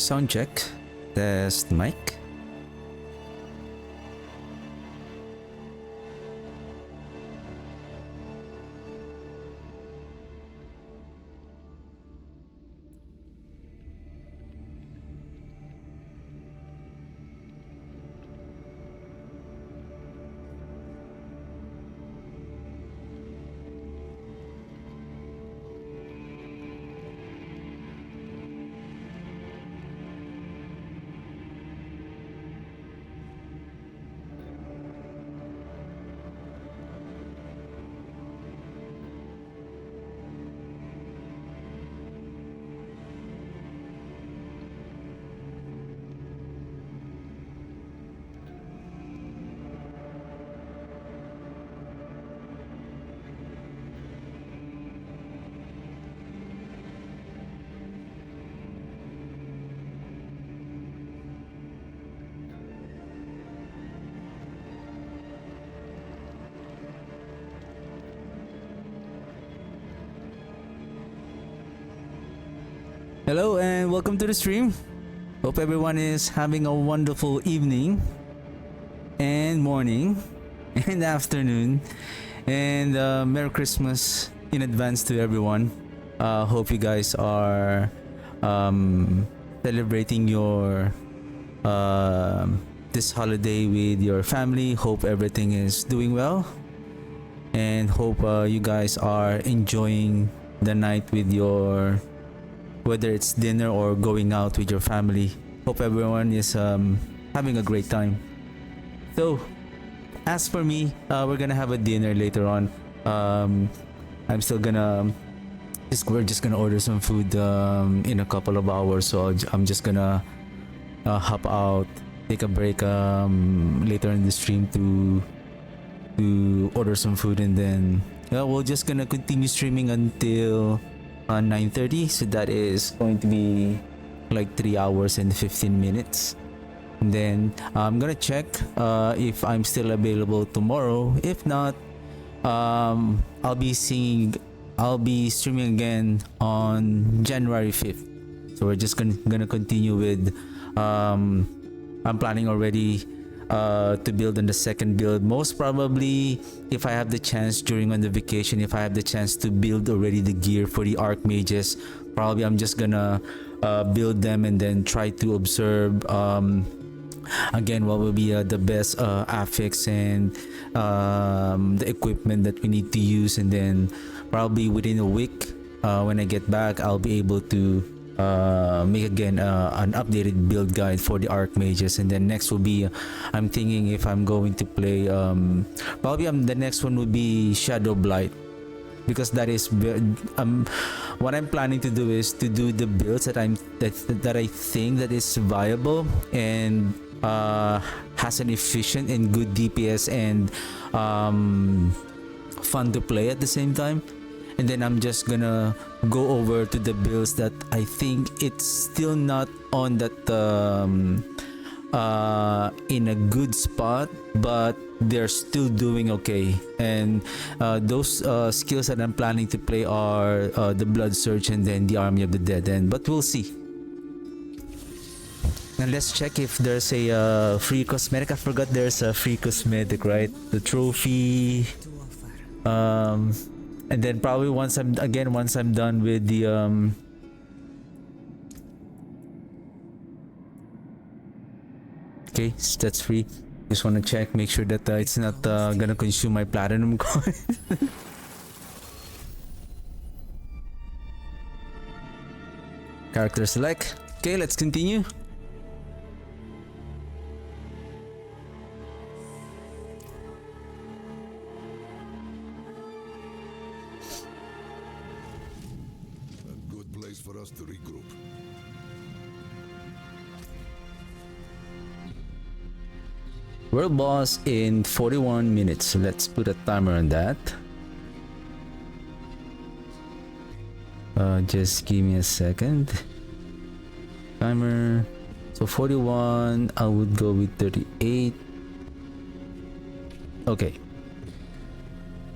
sound check. Test mic. Hello and welcome to the stream. Hope everyone is having a wonderful evening and morning and afternoon, and Merry Christmas in advance to everyone. Hope you guys are celebrating your this holiday with your family. Hope everything is doing well, and hope you guys are enjoying the night with your, whether it's dinner or going out with your family. Hope everyone is having a great time. So, as for me, we're gonna have a dinner later on. I'm still gonna, we're just gonna order some food in a couple of hours. So I'm just gonna hop out, take a break later in the stream to order some food, and then we're just gonna continue streaming until 9:30, so that is going to be like 3 hours and 15 minutes. And then I'm gonna check if I'm still available tomorrow. If not, I'll be streaming again on January 5th. So we're just gonna continue with I'm planning already to build on the second build. Most probably, if I have the chance during on the vacation, if I have the chance to build already the gear for the archmages, probably I'm just gonna build them and then try to observe again what will be the best affix and the equipment that we need to use, and then probably within a week when I get back, I'll be able to make again an updated build guide for the archmages. And then next will be I'm thinking if I'm going to play probably the next one would be Shadow Blight, because that is what I'm planning to do is to do the builds that I think that is viable and has an efficient and good DPS and fun to play at the same time. And then I'm just gonna go over to the builds that I think it's still not on that in a good spot, but they're still doing okay. And those skills that I'm planning to play are the Blood Surge and then the Army of the Dead End. But we'll see. And let's check if there's a free cosmetic. I forgot there's a free cosmetic, right? The trophy. And then probably once I'm done with the okay, that's free. Just want to check, make sure that it's not gonna consume my platinum coin. Character select. Okay, let's continue. For us to regroup. World boss in 41 minutes. Let's put a timer on that. Just give me a second. Timer. So 41. I would go with 38. Okay.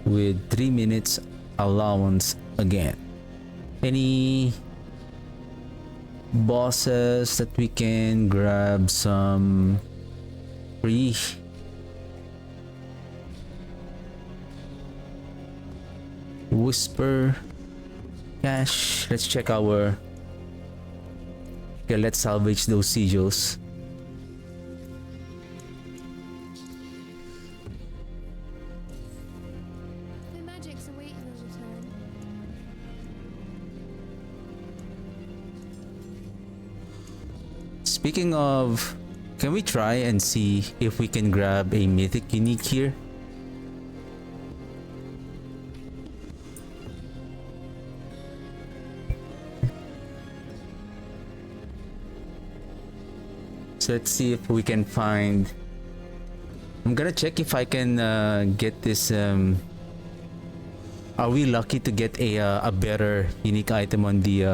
With 3 minutes allowance again. Any bosses that we can grab some free. Whisper cash. Let's check our. Okay, let's salvage those sigils. The magic's awaiting a return. Speaking of, can we try and see if we can grab a mythic unique here? So let's see if we can find. I'm gonna check if I can get this. Are we lucky to get a better unique item on the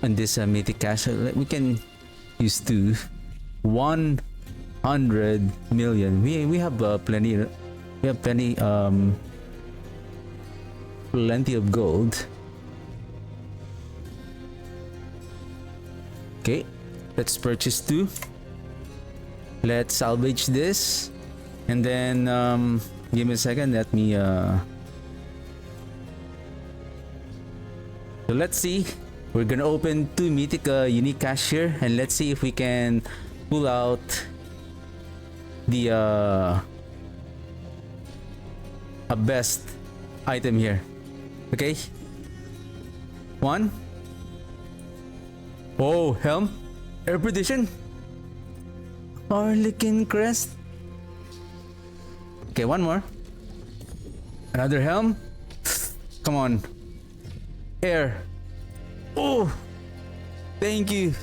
on this mythic cache? We can use 100 million. We have plenty. We have plenty plenty of gold. Okay. Let's purchase 2. Let's salvage this. And then, give me a second. Let me, So let's see. We're gonna open 2 mythic unique cache here. And let's see if we can pull out the, a best item here. Okay? 1. Oh, helm. Air Perdition. Harlequin Crest. Okay, 1 more. Another helm. Come on. Air. Oh! Thank you.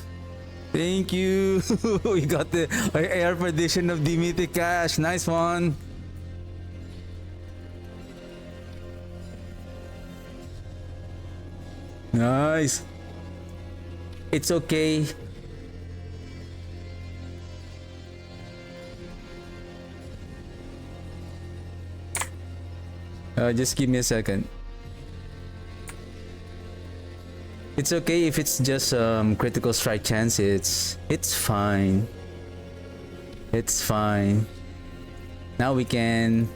Thank you. We got the Air Perdition of the mythic cache. Nice one. Nice. It's okay. Just give me a second. It's okay if it's just critical strike chance. It's fine. It's fine. Now we can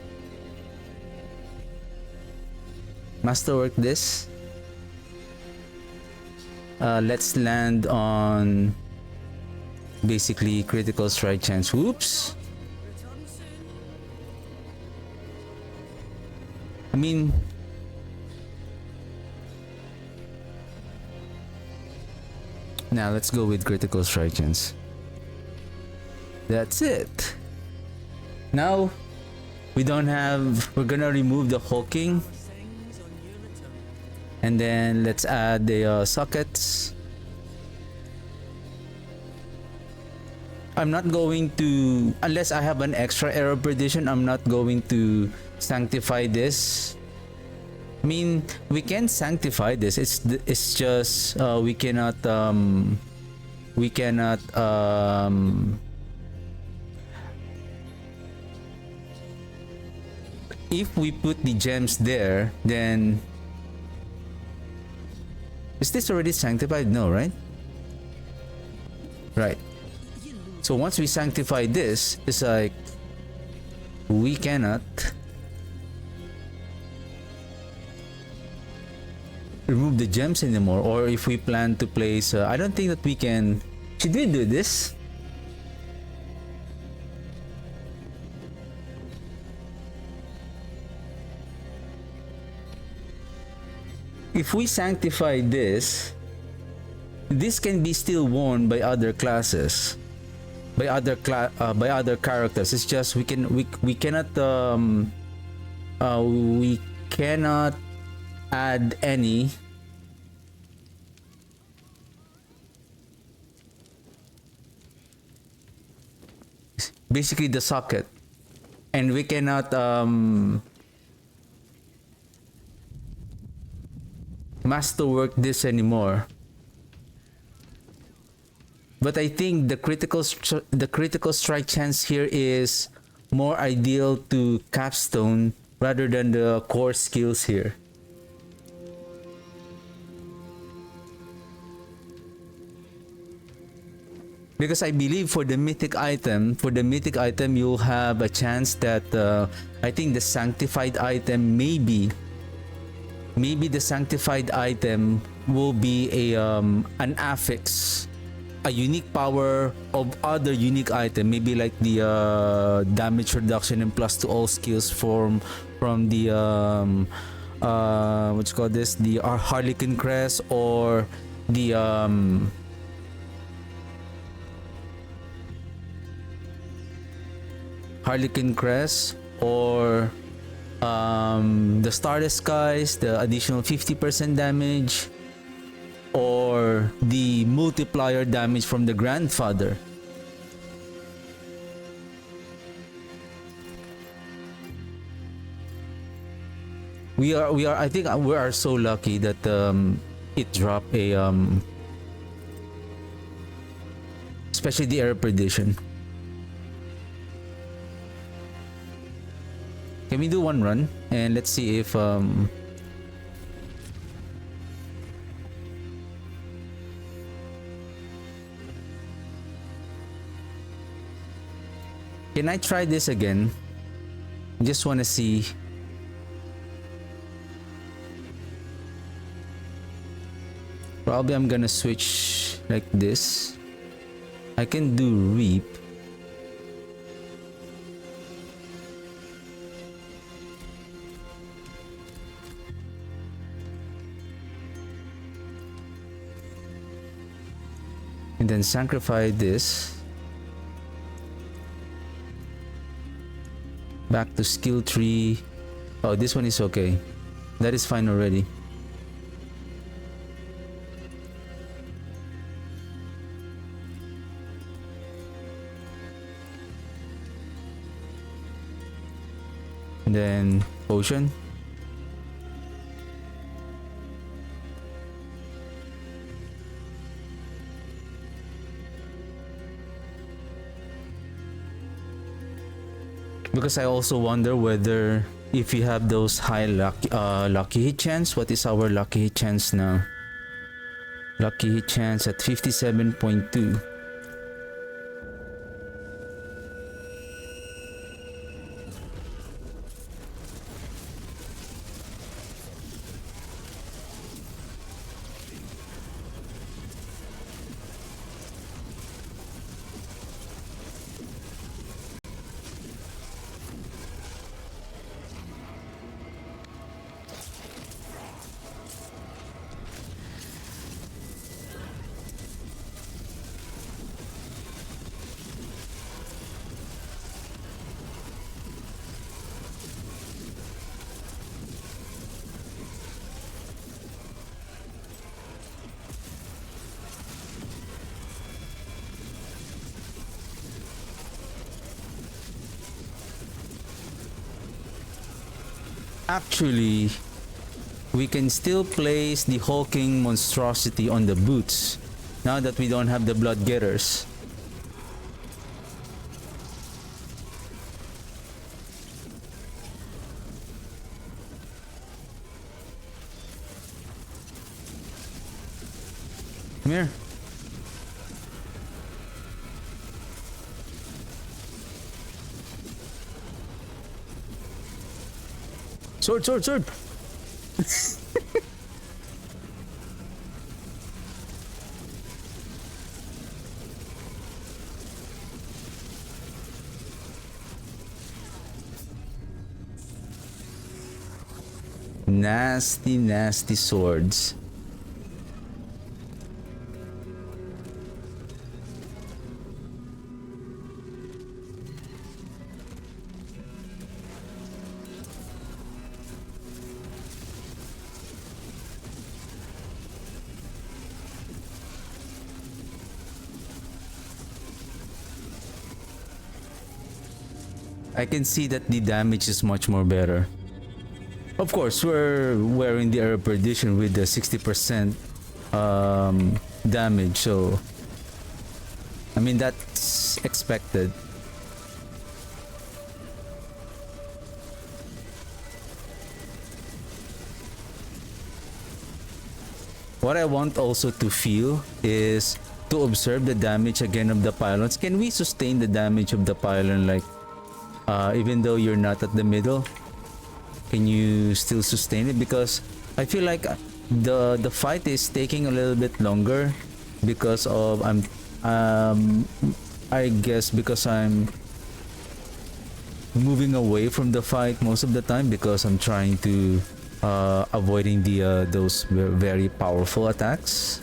masterwork this. Let's land on basically critical strike chance. Whoops. I mean, now let's go with critical strike chance. That's it. Now we don't have. We're gonna remove the hulking, and then let's add the sockets. I'm not going to, unless I have an extra Air of Perdition, I'm not going to sanctify this. I mean, we can sanctify this. It's just we cannot if we put the gems there, then is this already sanctified? No, right? Right. So once we sanctify this, it's like we cannot remove the gems anymore. Or if we plan to place, I don't think that we can. Should we do this? If we sanctify this, this can be still worn by other classes, by other characters. It's just we cannot add any basically the socket, and we cannot masterwork this anymore. But I think the critical strike chance here is more ideal to capstone rather than the core skills here. Because I believe for the mythic item, you'll have a chance that I think the sanctified item maybe the sanctified item will be an affix, a unique power of other unique item, maybe like the damage reduction and plus to all skills from the what you call this, the Harlequin Crest, or the Harlequin Crest, or the Starless Skies, the additional 50% damage, or the multiplier damage from the Grandfather. We are I think we are so lucky that it dropped a especially the Air Perdition. Can we do one run and let's see if can I try this again? Just want to see. Probably I'm gonna switch like this. I can do Reap. And then sacrifice this. Back to skill tree. Oh, this one is okay. That is fine already. And then potion. Because I also wonder whether if you have those high lucky hit chance. What is our lucky hit chance now? Lucky hit chance at 57.2. Actually, we can still place the hulking monstrosity on the boots now that we don't have the blood getters. Come here. Sword, sword, sword! Nasty, nasty swords. I can see that the damage is much more better. Of course, we're wearing the Air Perdition with the 60% damage, so I mean that's expected. What I want also to feel is to observe the damage again of the pylons. Can we sustain the damage of the pylon, like even though you're not at the middle? Can you still sustain it? Because I feel like the fight is taking a little bit longer because of I guess because I'm moving away from the fight most of the time, because I'm trying to avoiding the those very powerful attacks.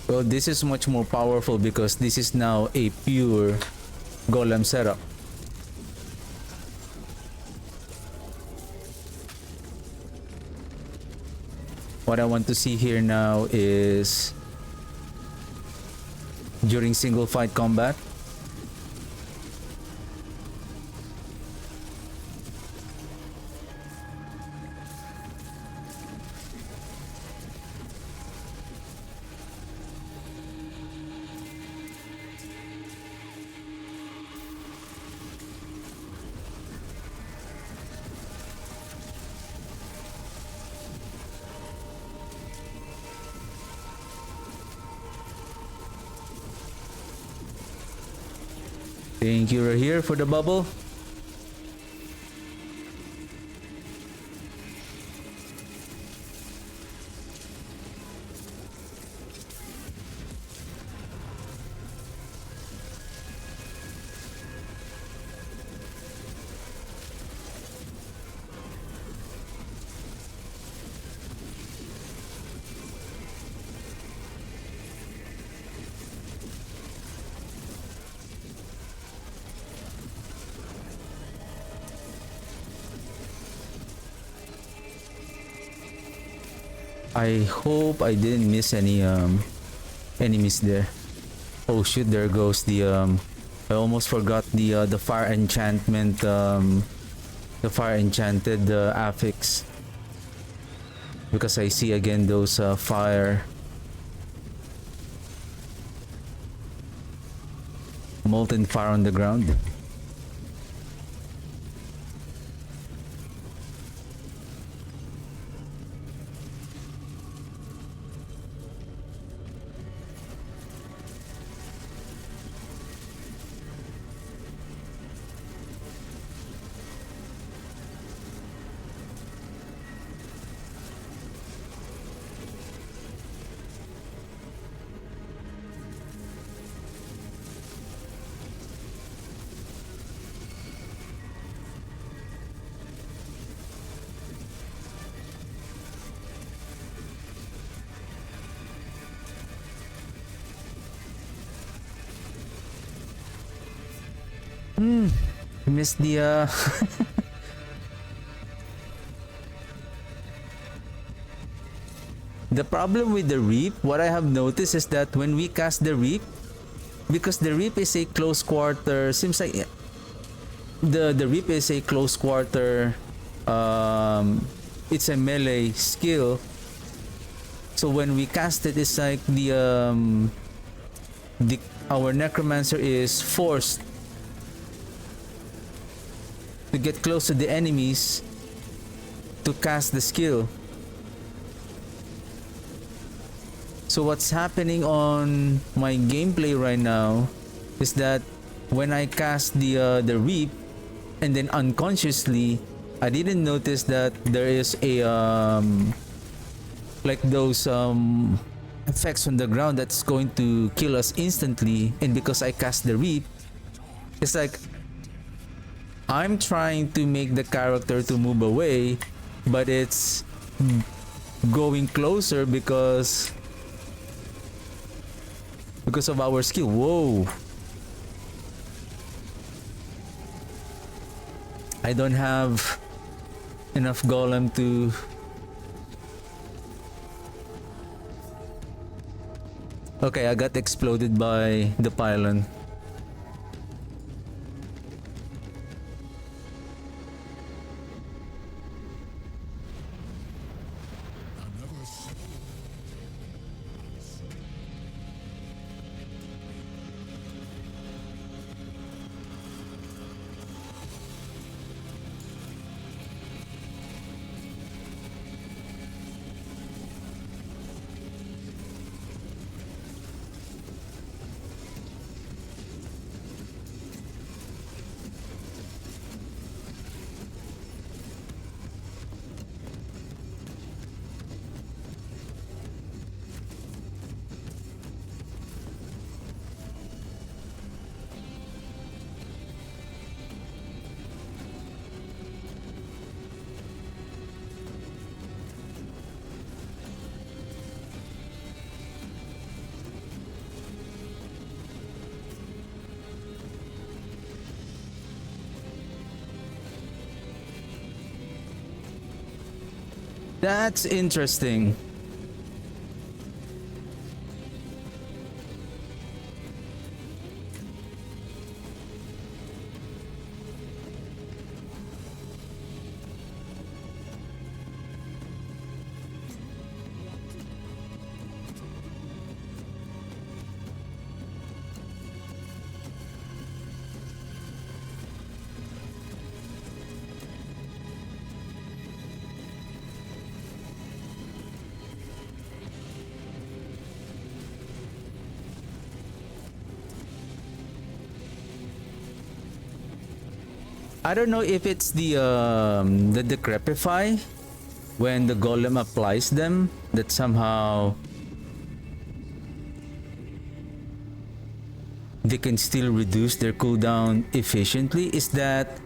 Well, this is much more powerful because this is now a pure golem setup. What I want to see here now is during single fight combat, thank you right here for the bubble. I hope I didn't miss any enemies there. Oh shoot, there goes the I almost forgot the fire enchantment, the fire enchanted affix, because I see again those fire molten fire on the ground. Missed the the problem with the reap, what I have noticed is that when we cast the reap, because the reap is a close quarter, seems like the reap is a close quarter, it's a melee skill. So when we cast it, it's like our necromancer is forced to get close to the enemies to cast the skill. So what's happening on my gameplay right now is that when I cast the reap, and then unconsciously I didn't notice that there is a like those effects on the ground that's going to kill us instantly. And because I cast the reap, it's like I'm trying to make the character to move away, but it's going closer because of our skill. Whoa. I don't have enough golem to... Okay, I got exploded by the pylon. Another That's interesting. I don't know if it's the decrepify when the golem applies them that somehow they can still reduce their cooldown efficiently. Is that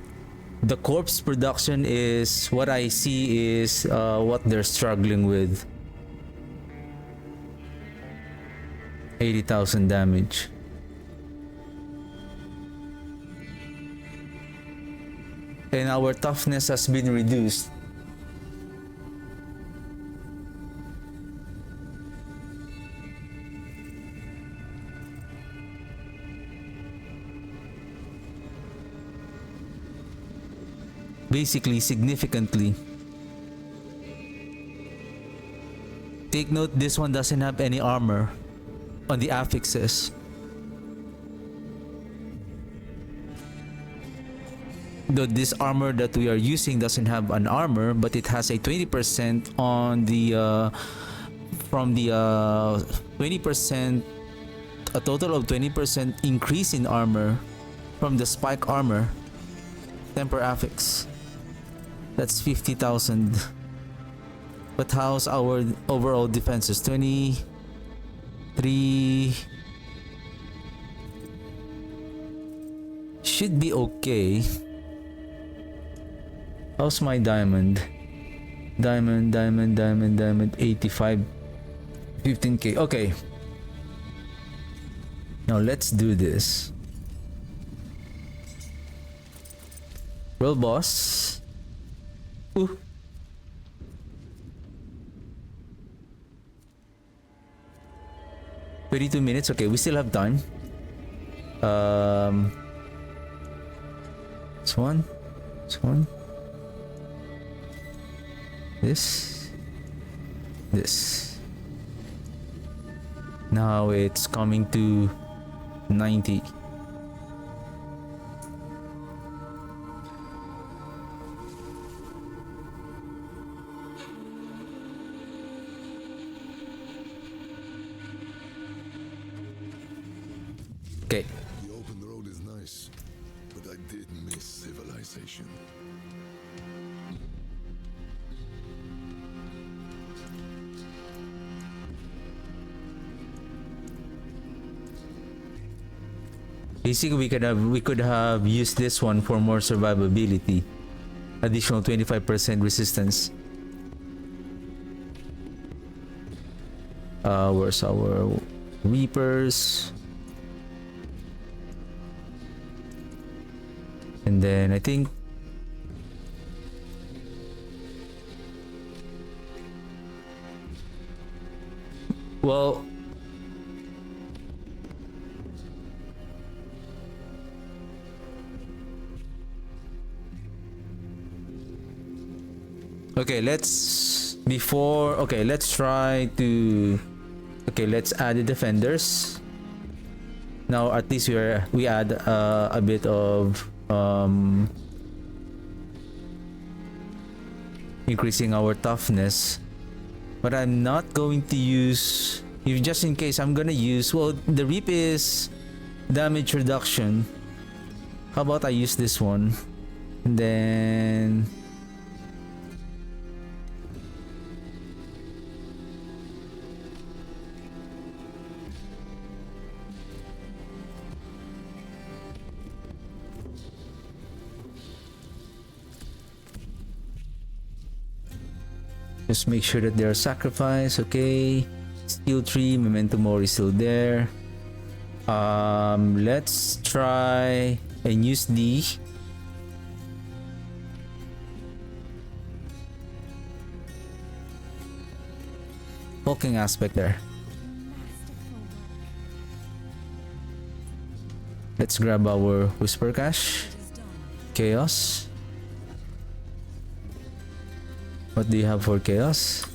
the corpse production is what I see is what they're struggling with. 80,000 damage. And our toughness has been reduced. Basically, significantly. Take note, this one doesn't have any armor on the affixes. Though this armor that we are using doesn't have an armor, but it has a 20% on the from the 20%, a total of 20% increase in armor from the spike armor temper affix. That's 50,000. But how's our overall defenses? 23 should be okay. How's my diamond? Diamond 85 15k. Okay. Now let's do this. Well, boss. Ooh. $32 Okay, we still have time. This one. This one. This. Now it's coming to 90. Okay. The open road is nice, but I did miss civilization. Basically, we could have used this one for more survivability. Additional 25% resistance. Where's our reapers? And then I think well, okay, let's try to let's add the defenders. Now at least we add a bit of increasing our toughness, but I'm not going to use, if just in case I'm gonna use, well, the reap is damage reduction. How about I use this one and then just make sure that they are sacrificed. Okay, skill tree, memento mori still there. Let's try and use the hulking aspect there. Masterful work. Let's grab our Whisper Cache. Chaos. What do you have for Chaos?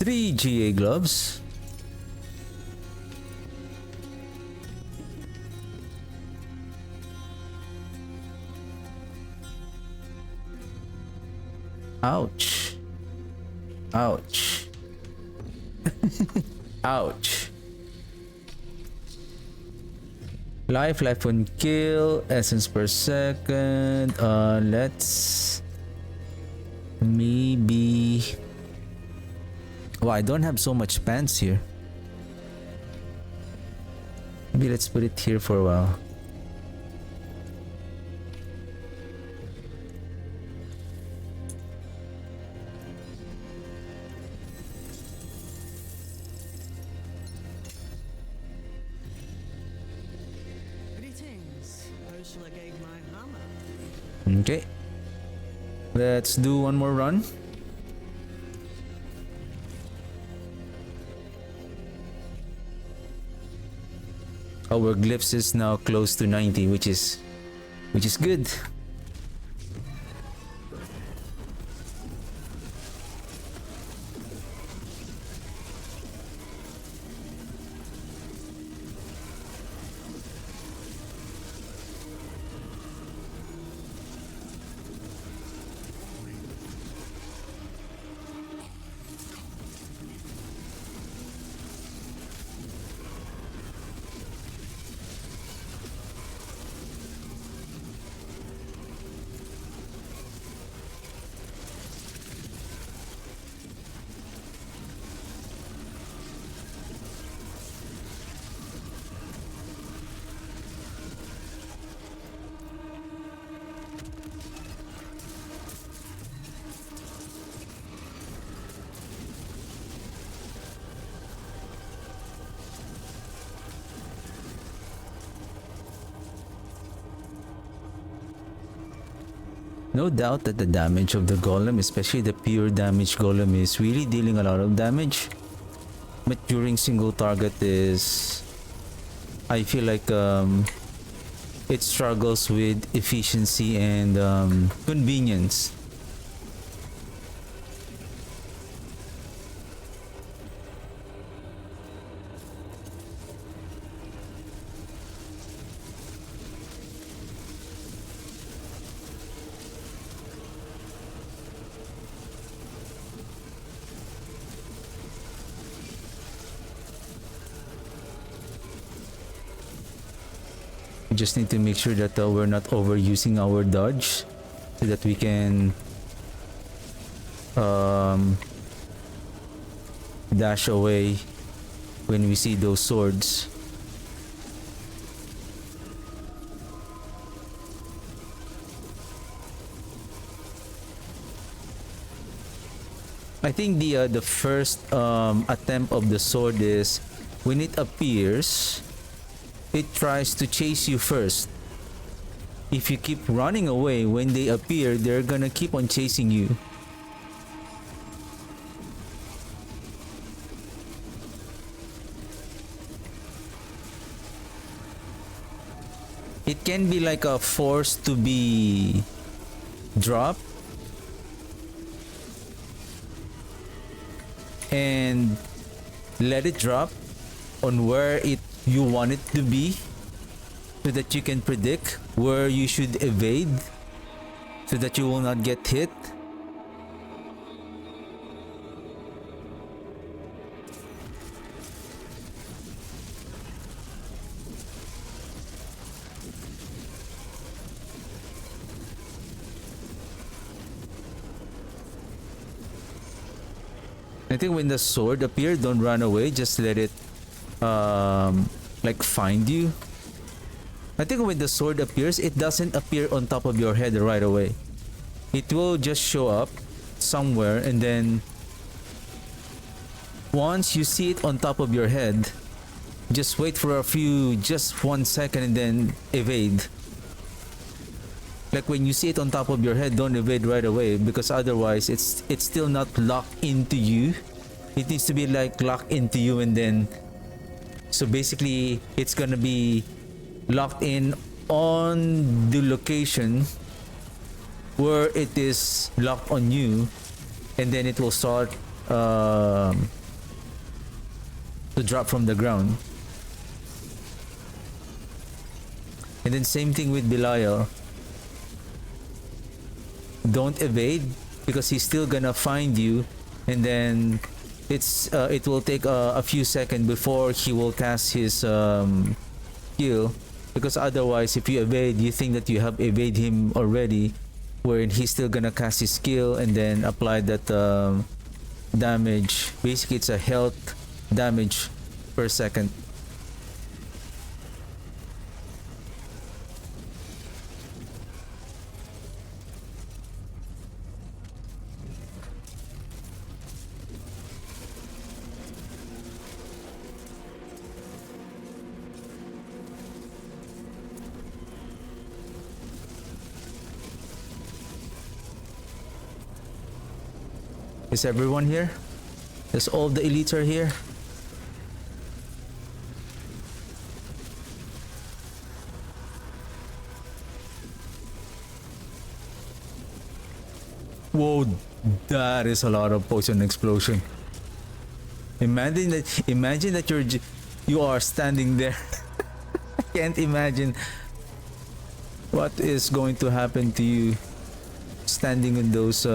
3 GA gloves. Ouch. Ouch. Ouch. Life on kill, essence per second. Let's maybe. Oh, I don't have so much pants here. Maybe let's put it here for a while. Okay. Let's do one more run. Our glyphs is now close to 90, which is good. No doubt that the damage of the golem, especially the pure damage golem, is really dealing a lot of damage. But during single target is... I feel like it struggles with efficiency and convenience. We just need to make sure that we're not overusing our dodge so that we can dash away when we see those swords. I think the first attempt of the sword is when it appears, it tries to chase you first. If you keep running away, when they appear, they're gonna keep on chasing you. It can be like a force to be dropped and let it drop on where you want it to be, so that you can predict where you should evade so that you will not get hit. I think when the sword appears, don't run away, just let it like find you. I think when the sword appears, it doesn't appear on top of your head right away. It will just show up somewhere, and then once you see it on top of your head, just wait for just 1 second and then evade. Like when you see it on top of your head, don't evade right away, because otherwise it's still not locked into you It needs to be like locked into you, and then so basically it's gonna be locked in on the location where it is locked on you, and then it will start to drop from the ground. And then same thing with Belial. Don't evade, because he's still gonna find you, and then it will take a few seconds before he will cast his skill, because otherwise if you evade, you think that you have evade him already, wherein he's still gonna cast his skill and then apply that damage. Basically it's a health damage per second. Is everyone here? Is all the elites are here? Whoa, that is a lot of poison explosion. Imagine that you are standing there. I can't imagine what is going to happen to you standing in those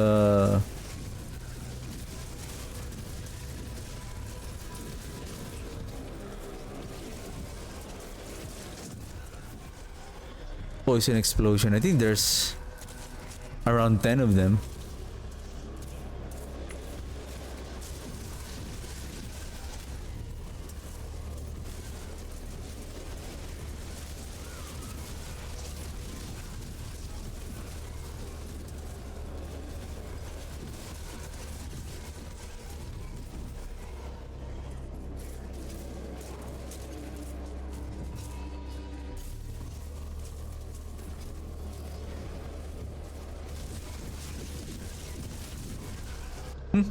poison explosion. I think there's around 10 of them.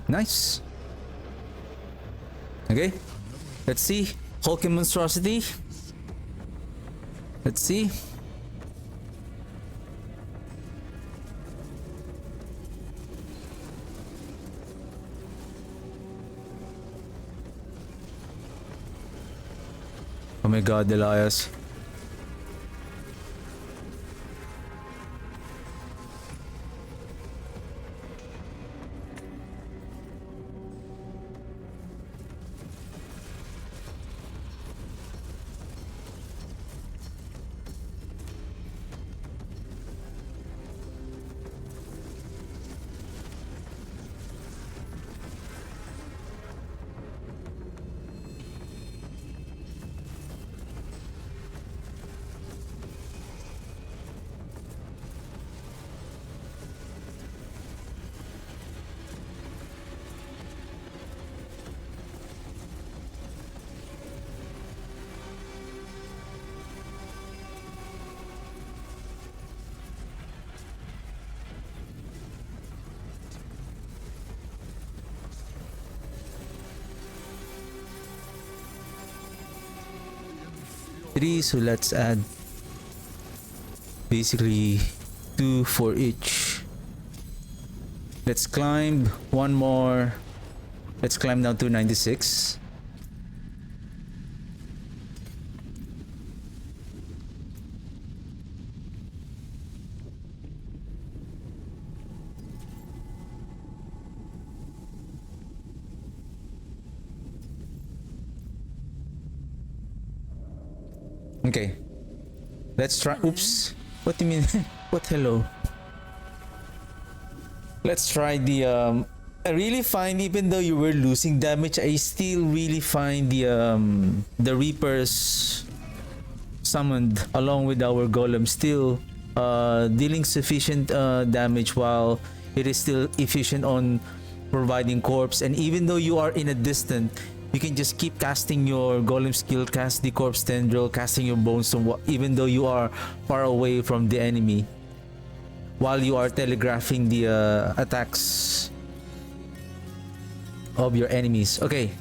Nice. Okay, let's see. Hulking monstrosity. Let's see. Oh my god, Elias. Three, so let's add basically 2 for each. Let's climb one more. Let's climb down to 96. Okay, let's try. Oops, what do you mean? What hello? Let's try the I really find, even though you were losing damage, I still really find the Reapers summoned along with our Golem still dealing sufficient damage, while it is still efficient on providing corpse. And even though you are in a distance, you can just keep casting your Golem skill, cast the corpse tendril, casting your bones, even though you are far away from the enemy, while you are telegraphing the attacks of your enemies. Okay.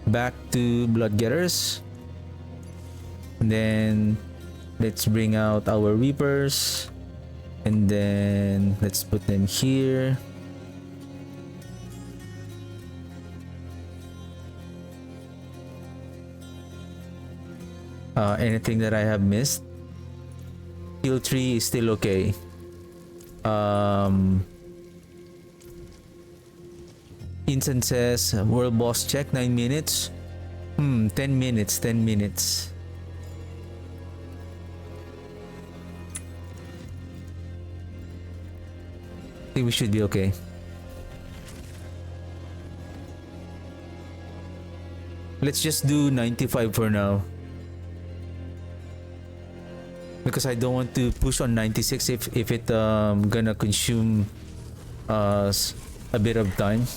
Back to Blood Getters. And then let's bring out our Reapers. And then let's put them here. Anything that I have missed? Heal tree is still okay. Instances, world boss check 9 minutes. 10 minutes, 10 minutes. I think we should be okay. Let's just do 95 for now. Because I don't want to push on 96 if it gonna consume a bit of time.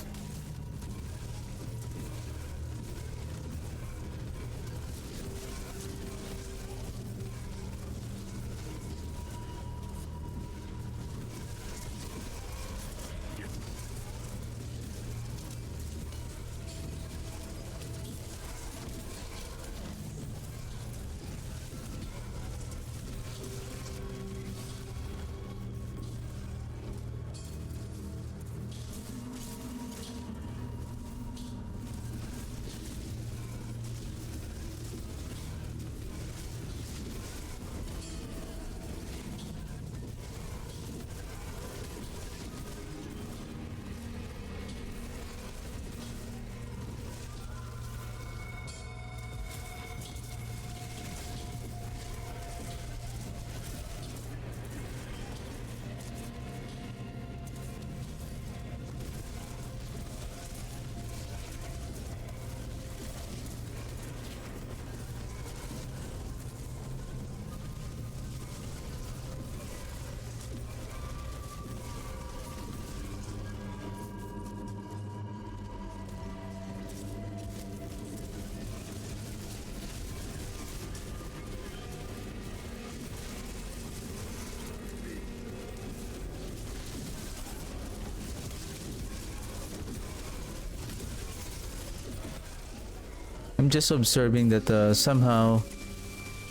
I'm just observing that somehow,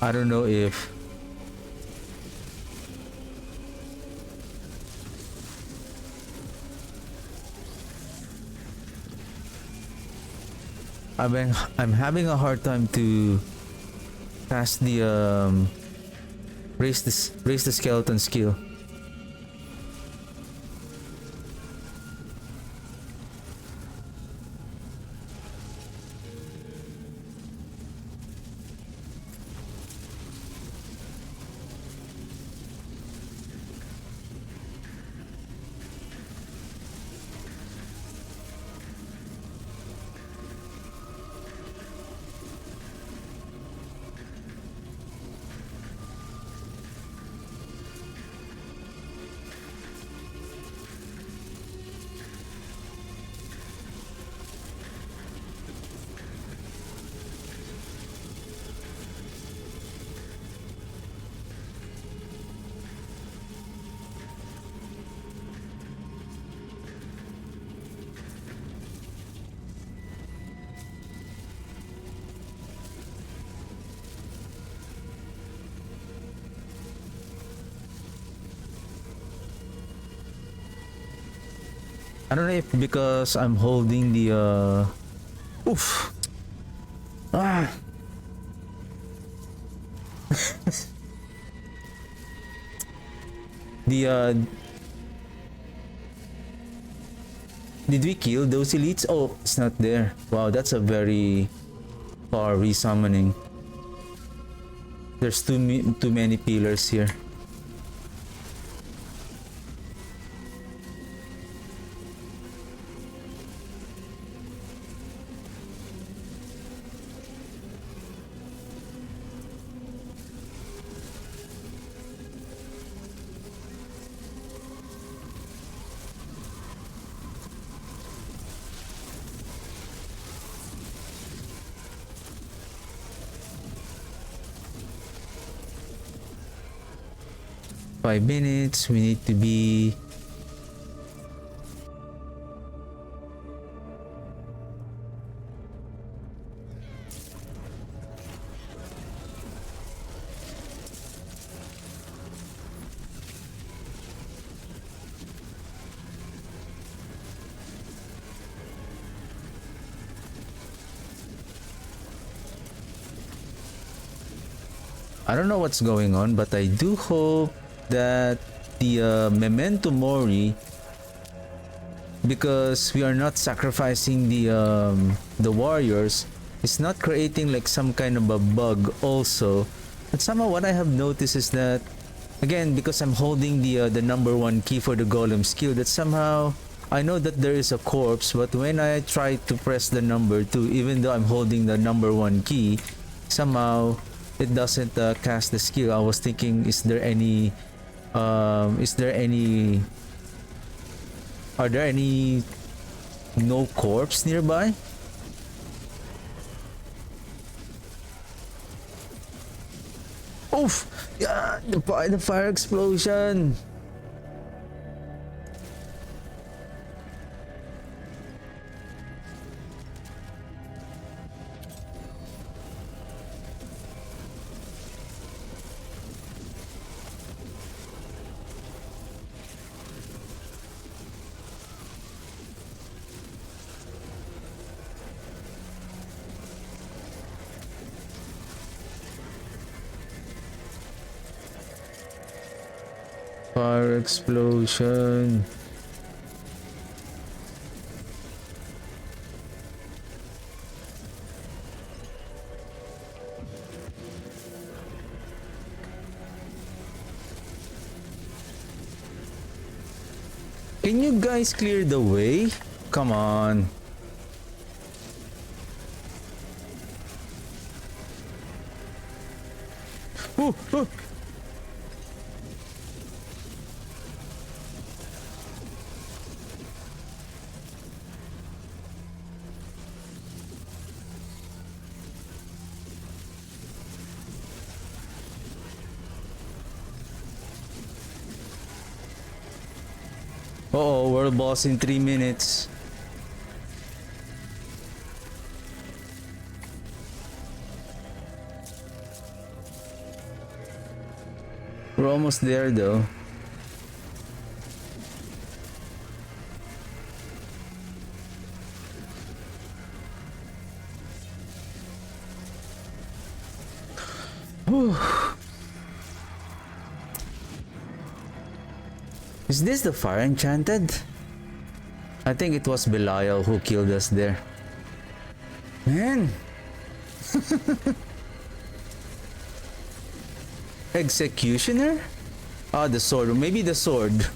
I don't know if I'm having a hard time to pass the raise the skeleton skill. I don't know if because I'm holding the oof. Ah. the did we kill those elites? Oh, it's not there. Wow, that's a very far resummoning. There's too many pillars here. Five minutes. We need to be I don't know what's going on, but I do hope that the memento mori, because we are not sacrificing the warriors, is not creating like some kind of a bug also. But somehow what I have noticed is that, again, because I'm holding the number one key for the golem skill, that somehow I know that there is a corpse, but when I try to press the number 2, even though I'm holding the number one key, somehow it doesn't cast the skill. I was thinking, is there any are there any no corpse nearby? Oof! Yeah, the fire explosion. Fire explosion. Can you guys clear the way? Come on. Ooh, ooh. Uh-oh, world boss in 3 minutes. We're almost there though. Whew. Is this the fire enchanted? I think it was Belial who killed us there. Man! Executioner? Ah, the sword. Or maybe the sword.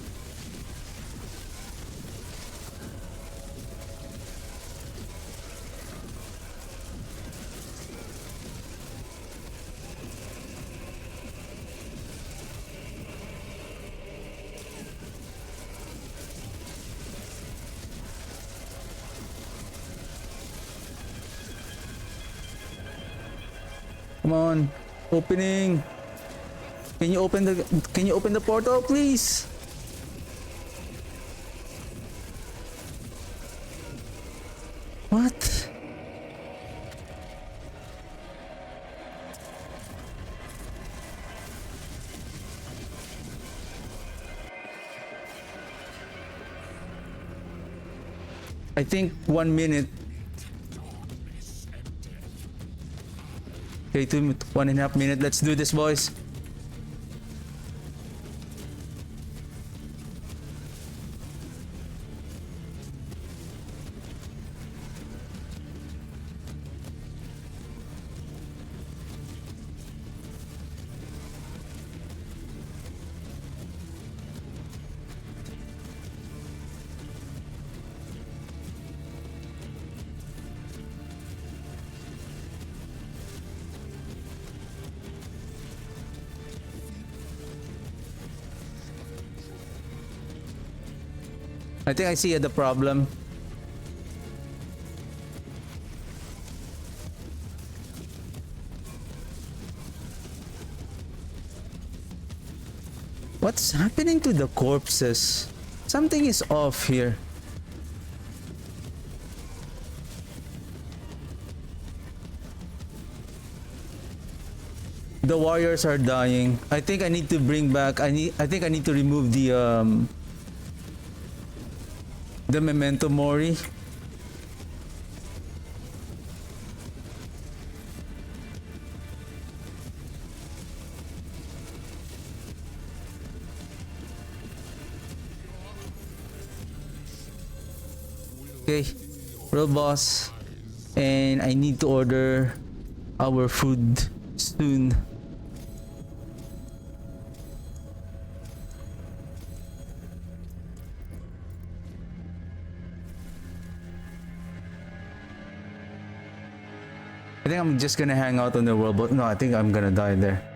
Come on. Opening. Can you open the portal, please? What? I think 1 minute. Okay, 1.5 minutes. Let's do this, boys. I think I see the problem. What's happening to the corpses? Something is off here. The warriors are dying. I think I need to bring back. I think I need to remove the memento mori. Okay, world boss, and I need to order our food soon. I think I'm just gonna hang out on the world boss. No, I think I'm gonna die there.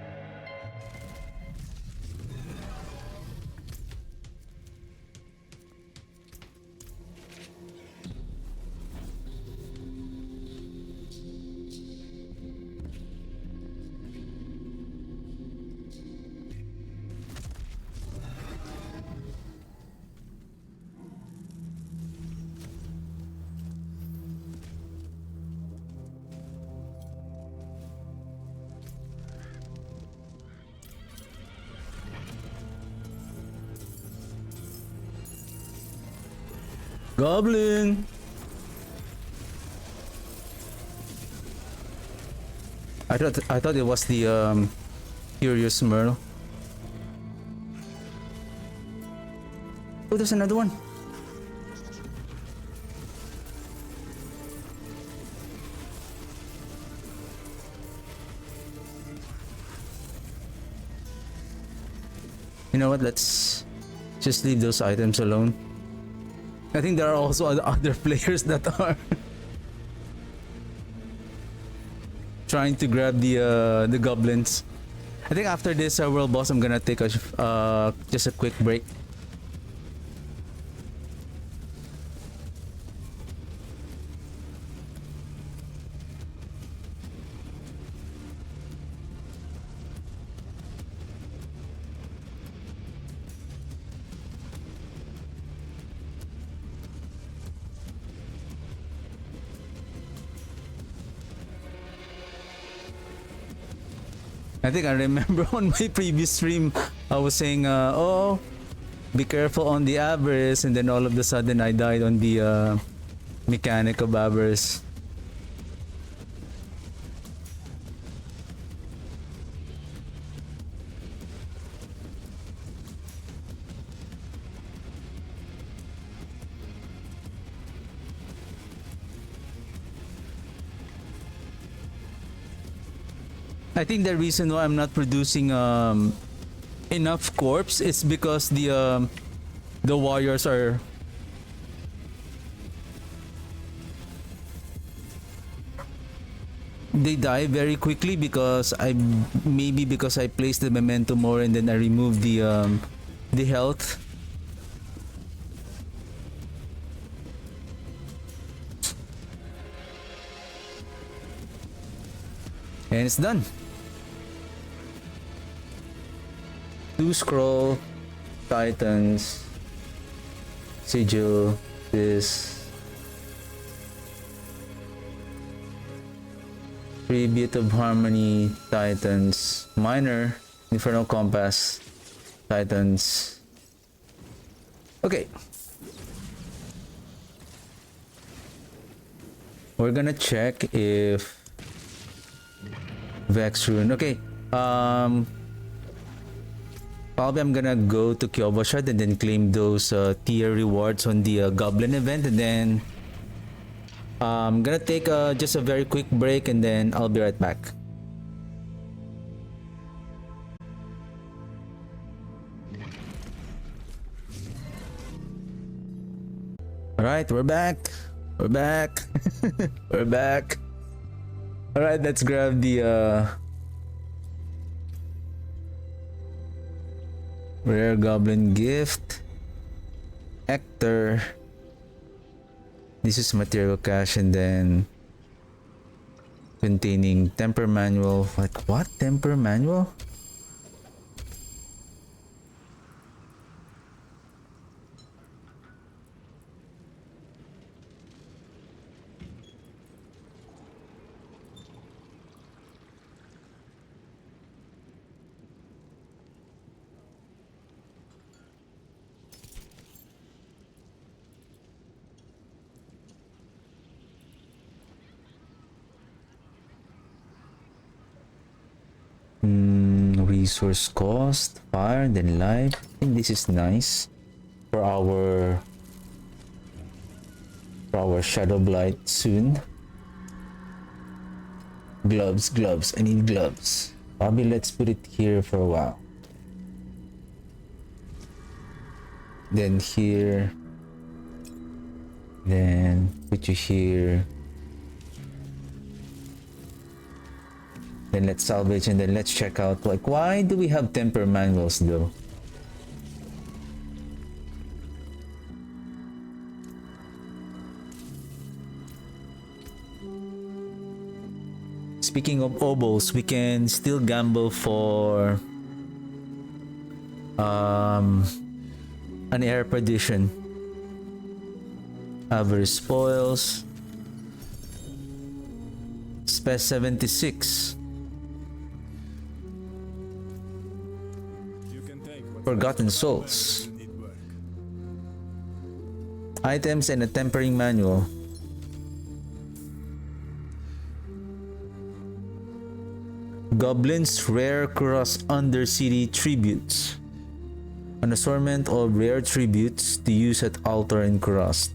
Goblin! I thought it was the Curious Merle. Oh, there's another one. You know what? Let's just leave those items alone. I think there are also other players that are trying to grab the goblins. I think after this world boss, I'm gonna take a just a quick break. I think I remember on my previous stream, I was saying, oh, be careful on the avarice, and then all of a sudden I died on the mechanic of avarice. I think the reason why I'm not producing enough corpse is because the warriors are they die very quickly because because I placed the memento more and then I removed the health. And it's done. 2 scroll, titans, sigil, this. Tribute of Harmony, titans, minor, infernal compass, titans. Okay. We're gonna check if Vex Rune. Okay. Probably I'm gonna go to Kyoboshad and then claim those tier rewards on the Goblin event, and then I'm gonna take just a very quick break and then I'll be right back. Alright, we're back. We're back. We're back. Alright, let's grab the rare goblin gift. Hector. This is material cache, and then containing temper manual. What? Temper manual? Resource cost, fire, then life. I think this is nice for for our Shadow Blight soon. Gloves, gloves. I need gloves. Probably let's put it here for a while. Then here. Then put you here. Then let's salvage and then let's check out, like, why do we have temper manuals though? Speaking of oboes, we can still gamble for an air perdition. Average spoils. Spec 76. Forgotten souls. Items and a tempering manual. Goblins rare cross undercity tributes. An assortment of rare tributes to use at altar and cross.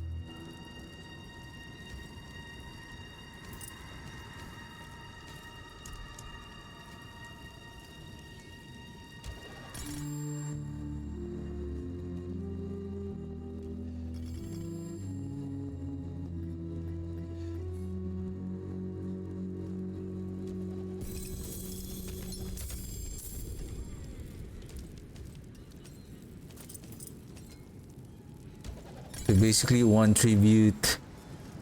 So basically one tribute,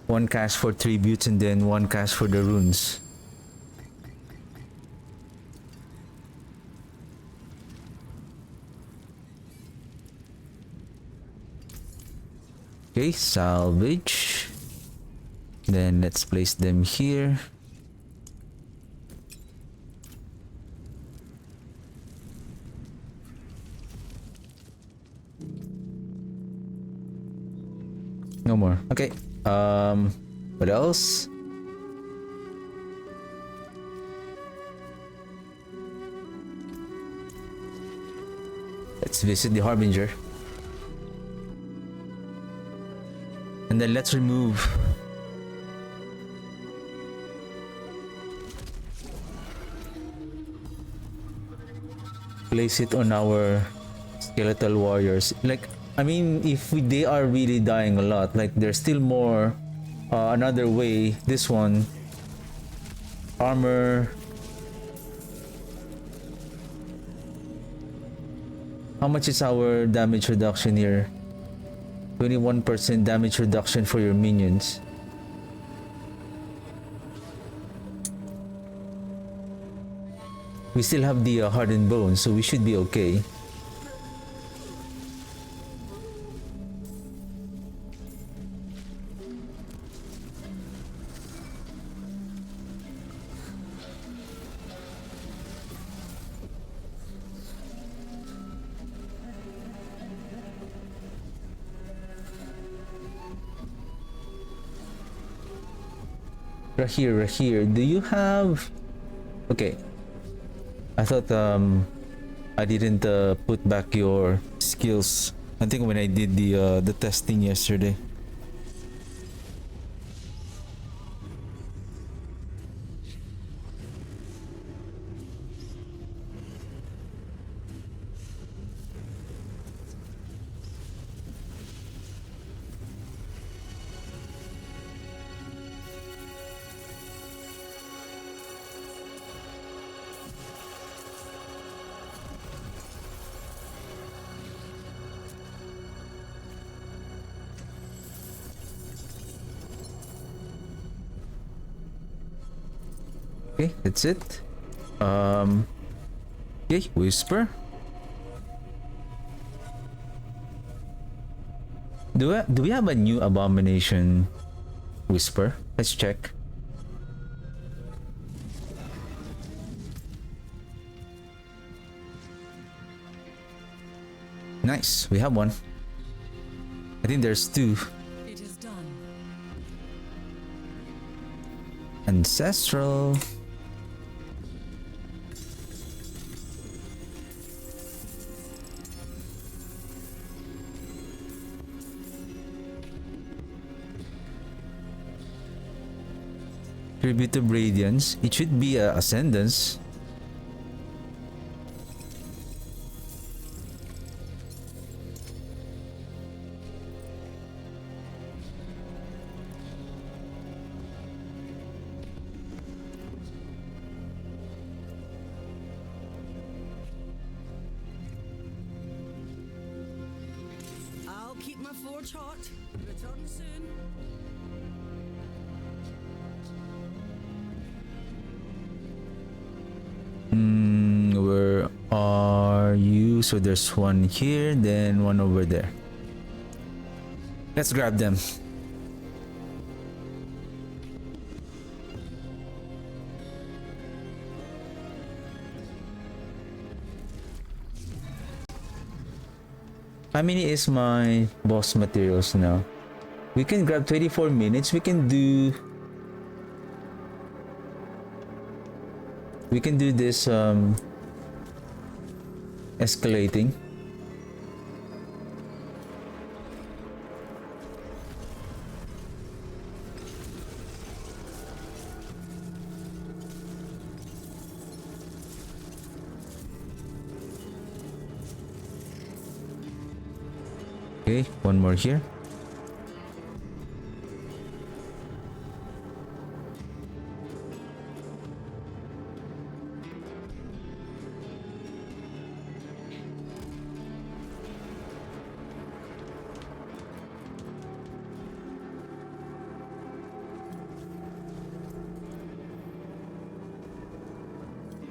one cash for tributes and then one cash for the runes. Okay, salvage. Then let's place them here. No more. Okay. What else? Let's visit the Harbinger. And then let's remove place it on our skeletal warriors. Like, I mean, if they are really dying a lot, like there's still more. Another way, this one, armor. How much is our damage reduction here? 21% damage reduction for your minions. We still have the hardened bones, so we should be okay. Right here. Do you have... Okay. I thought I didn't put back your skills. I think when I did the testing yesterday. Okay, that's it. Okay, whisper. Do we have a new abomination whisper? Let's check. Nice, we have one. I think there's two. It is done. Ancestral. Tribute of Radiance. It should be Ascendance. I'll keep my forge hot. Return soon. Where are you? So there's one here, then one over there. Let's grab them. How many is my boss materials now? We can grab 24 minutes. We can do this escalating. Okay, one more here.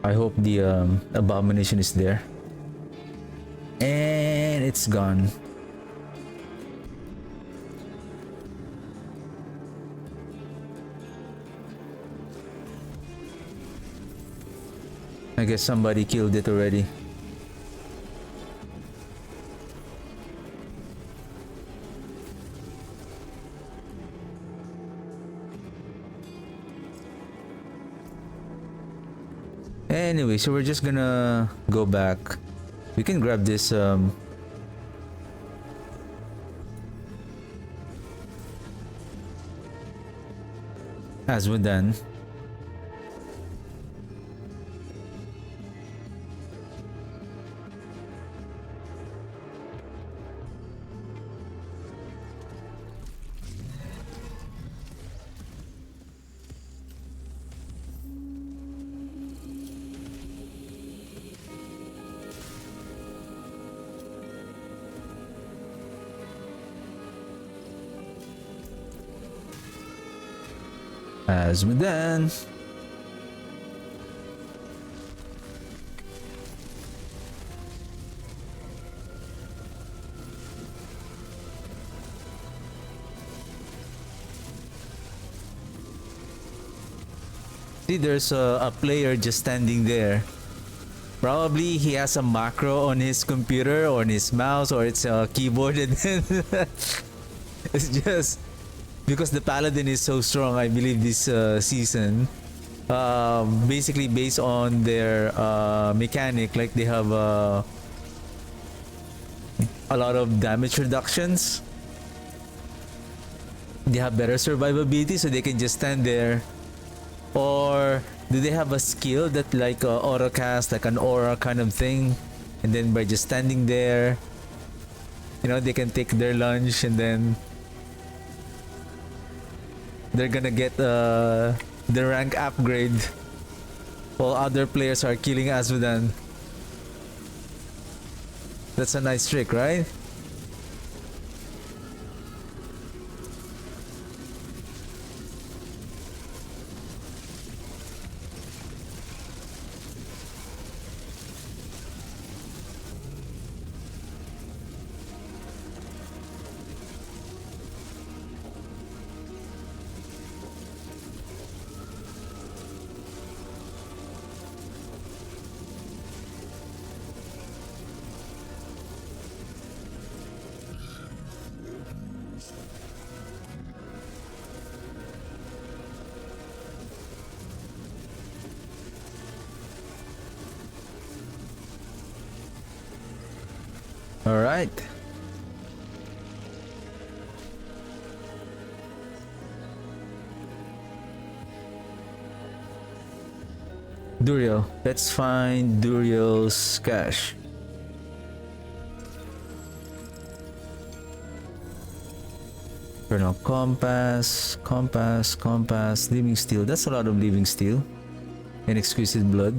I hope the abomination is there. And it's gone. I guess somebody killed it already. Anyway, so we're just gonna go back. We can grab this as we're done. As we're done. See, there's a player just standing there. Probably he has a macro on his computer or on his mouse or it's a keyboard, and then it's just because the paladin is so strong. I believe this season, basically based on their mechanic, like they have a lot of damage reductions. They have better survivability, so they can just stand there. Or do they have a skill that like auto cast, like an aura kind of thing, and then by just standing there, you know, they can take their lunch and then they're gonna get the rank upgrade while other players are killing Azmodan. That's a nice trick, right? All right. Duriel. Let's find Duriel's cache. Infernal compass, living steel. That's a lot of living steel. And exquisite blood.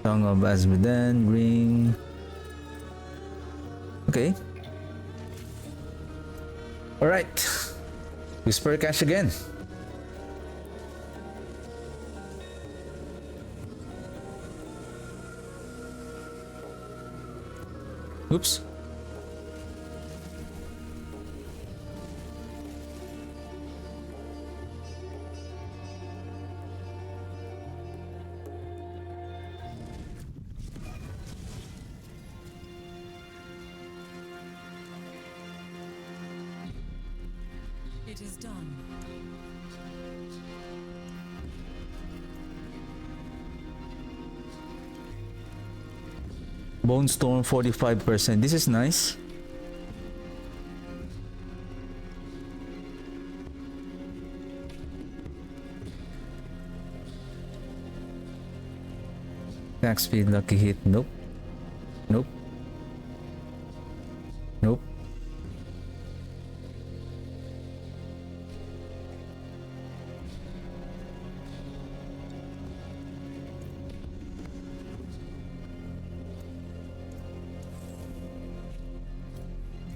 Tongue of Azmodan, ring. Okay. Alright. Whisper cache again. Oops. It is done. Bone Storm 45%. This is nice. Attack speed, lucky hit. Nope. Nope. Nope.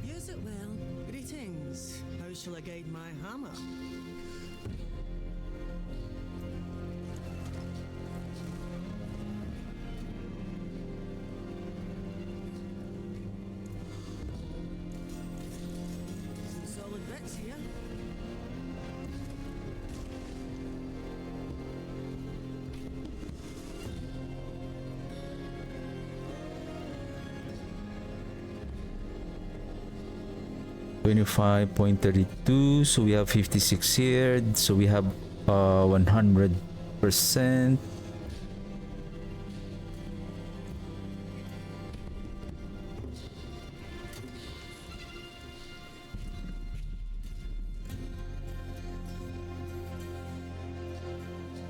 Use it well. Greetings. How shall I guide my hammer? Some solid bits here. $25.32, so we have 56 here, so we have 100%.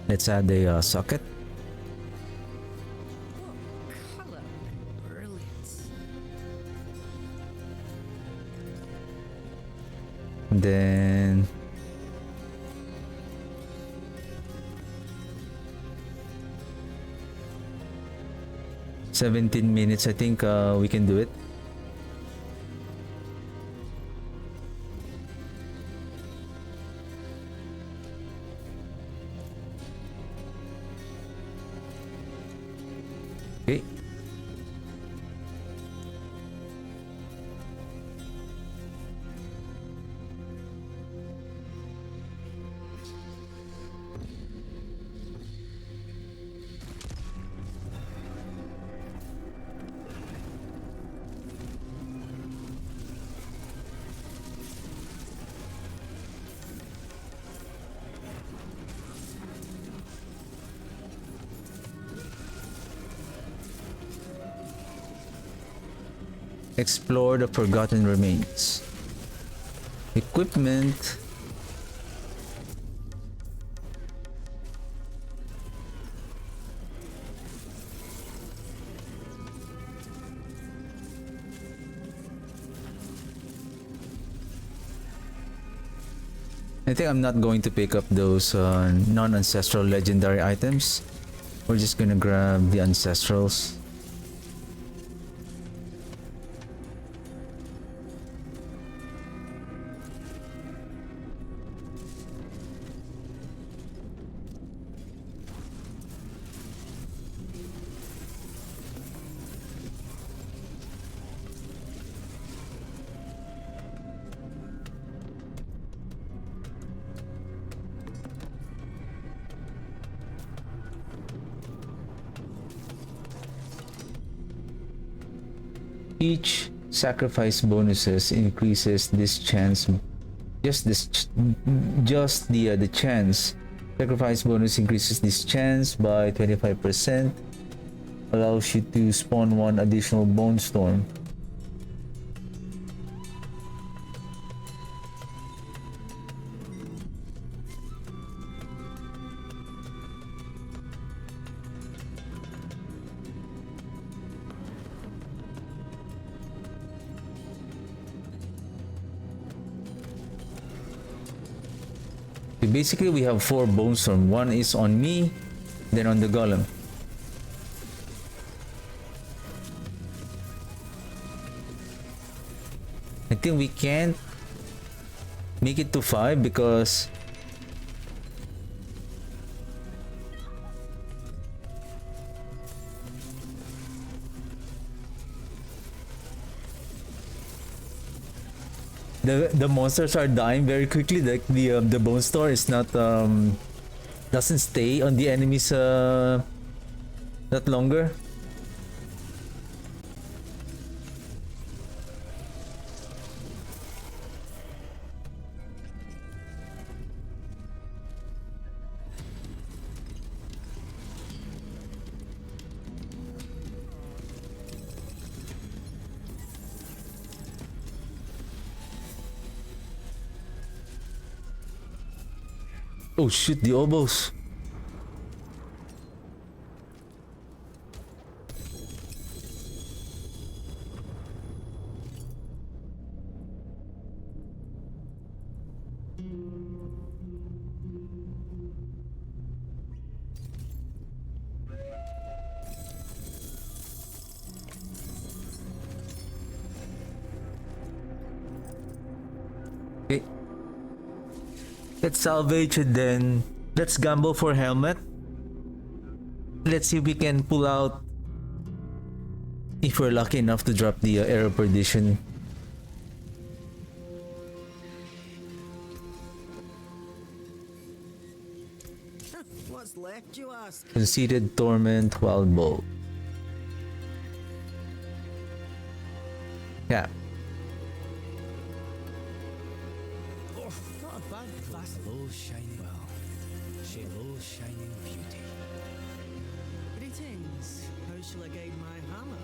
Let's add a socket. Color. Brilliant. Then 17 minutes, I think we can do it. Okay. Explore the forgotten remains. Equipment. I think I'm not going to pick up those non-ancestral legendary items. We're just gonna grab the ancestrals. Each sacrifice bonuses increases this chance. The chance. Sacrifice bonus increases this chance by 25%. Allows you to spawn one additional bone storm. Basically, we have 4 bone storm. One is on me, then on the golem. I think we can't make it to 5 because the monsters are dying very quickly. Like the bone store is not doesn't stay on the enemies that longer. Oh shit, the oboes. Okay. Let's salvage and then let's gamble for helmet. Let's see if we can pull out, if we're lucky enough to drop the arrow perdition. What's left, you ask? Conceded torment, wild bolt. Yeah. Oh, not a bad class. Low shining well. Low shining beauty. Greetings. How shall I guide my hammer?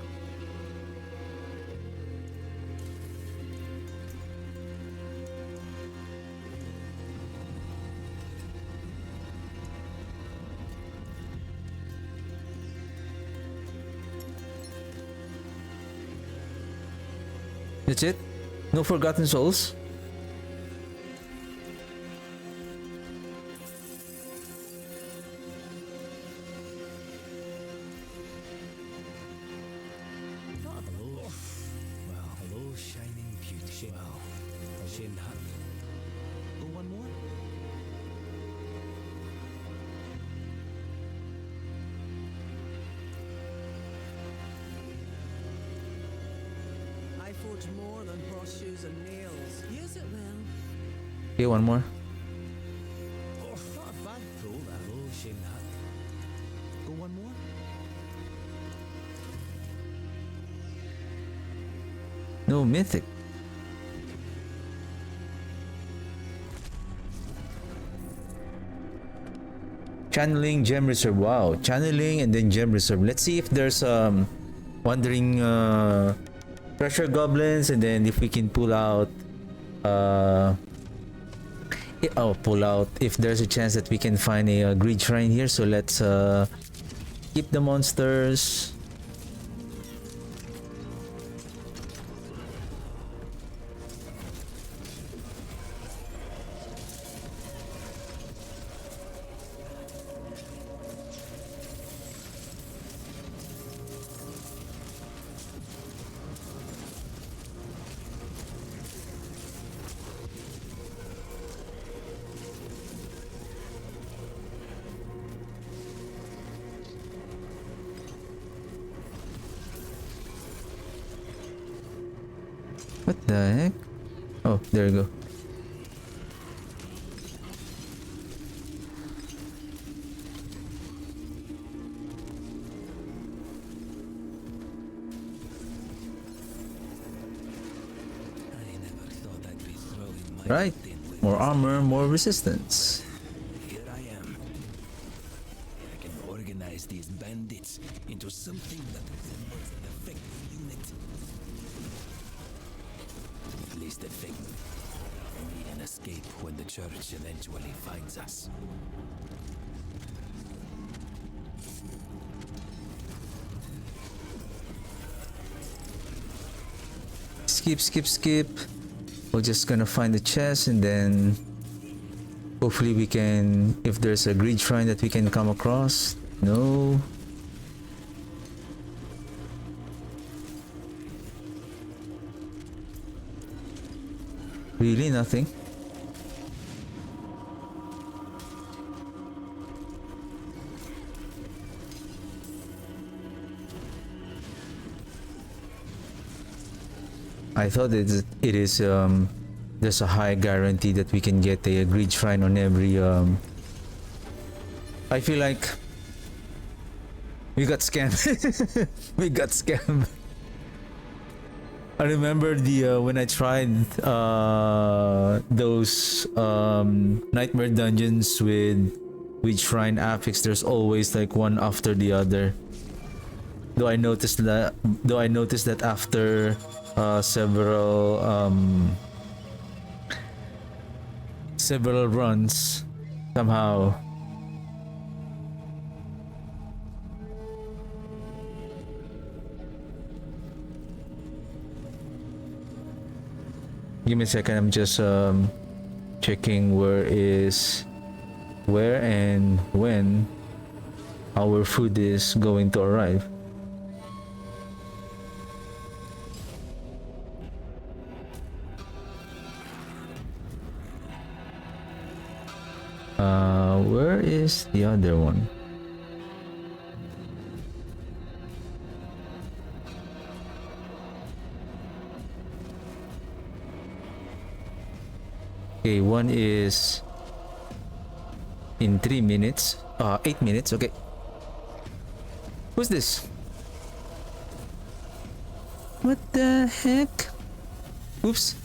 That's it? No forgotten souls? Low shining beauty. Well, shame that. Go one more? I forge more than horseshoes and nails. Use it well. Okay, one more. Oh, not a bad throw that. Low shame that. Go one more? No mythic. Channeling, gem reserve. Wow, channeling and then gem reserve. Let's see if there's wandering pressure goblins, and then if we can pull out pull out if there's a chance that we can find a greed shrine here. So let's keep the monsters. What the heck? Oh, there you go. I never thought I'd be throwing my Right. weight in with More this. armor, more resistance. Here I am. I can organize these bandits into something that resembles an effective unit. At least effective. We can escape when the church eventually finds us. Skip. We're just gonna find the chest and then Hopefully we can, if there's a greed shrine that we can come across. No. Really nothing. I thought it is there's a high guarantee that we can get a greed shrine on every I feel like we got scammed. We got scammed. I remember the when I tried those nightmare dungeons with shrine affix, there's always like one after the other. Though I noticed that after several runs somehow give me a second. I'm just checking where and when our food is going to arrive. Where is the other one? Okay, one is in 3 minutes. 8 minutes, okay. Who's this? What the heck? Oops.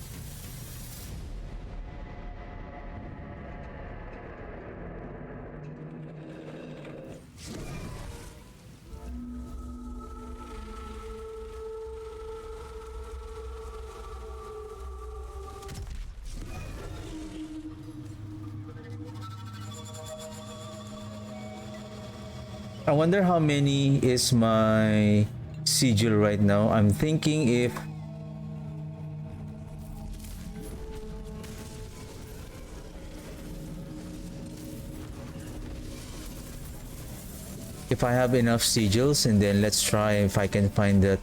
I wonder how many is my sigil right now. I'm thinking if I have enough sigils, and then let's try if I can find that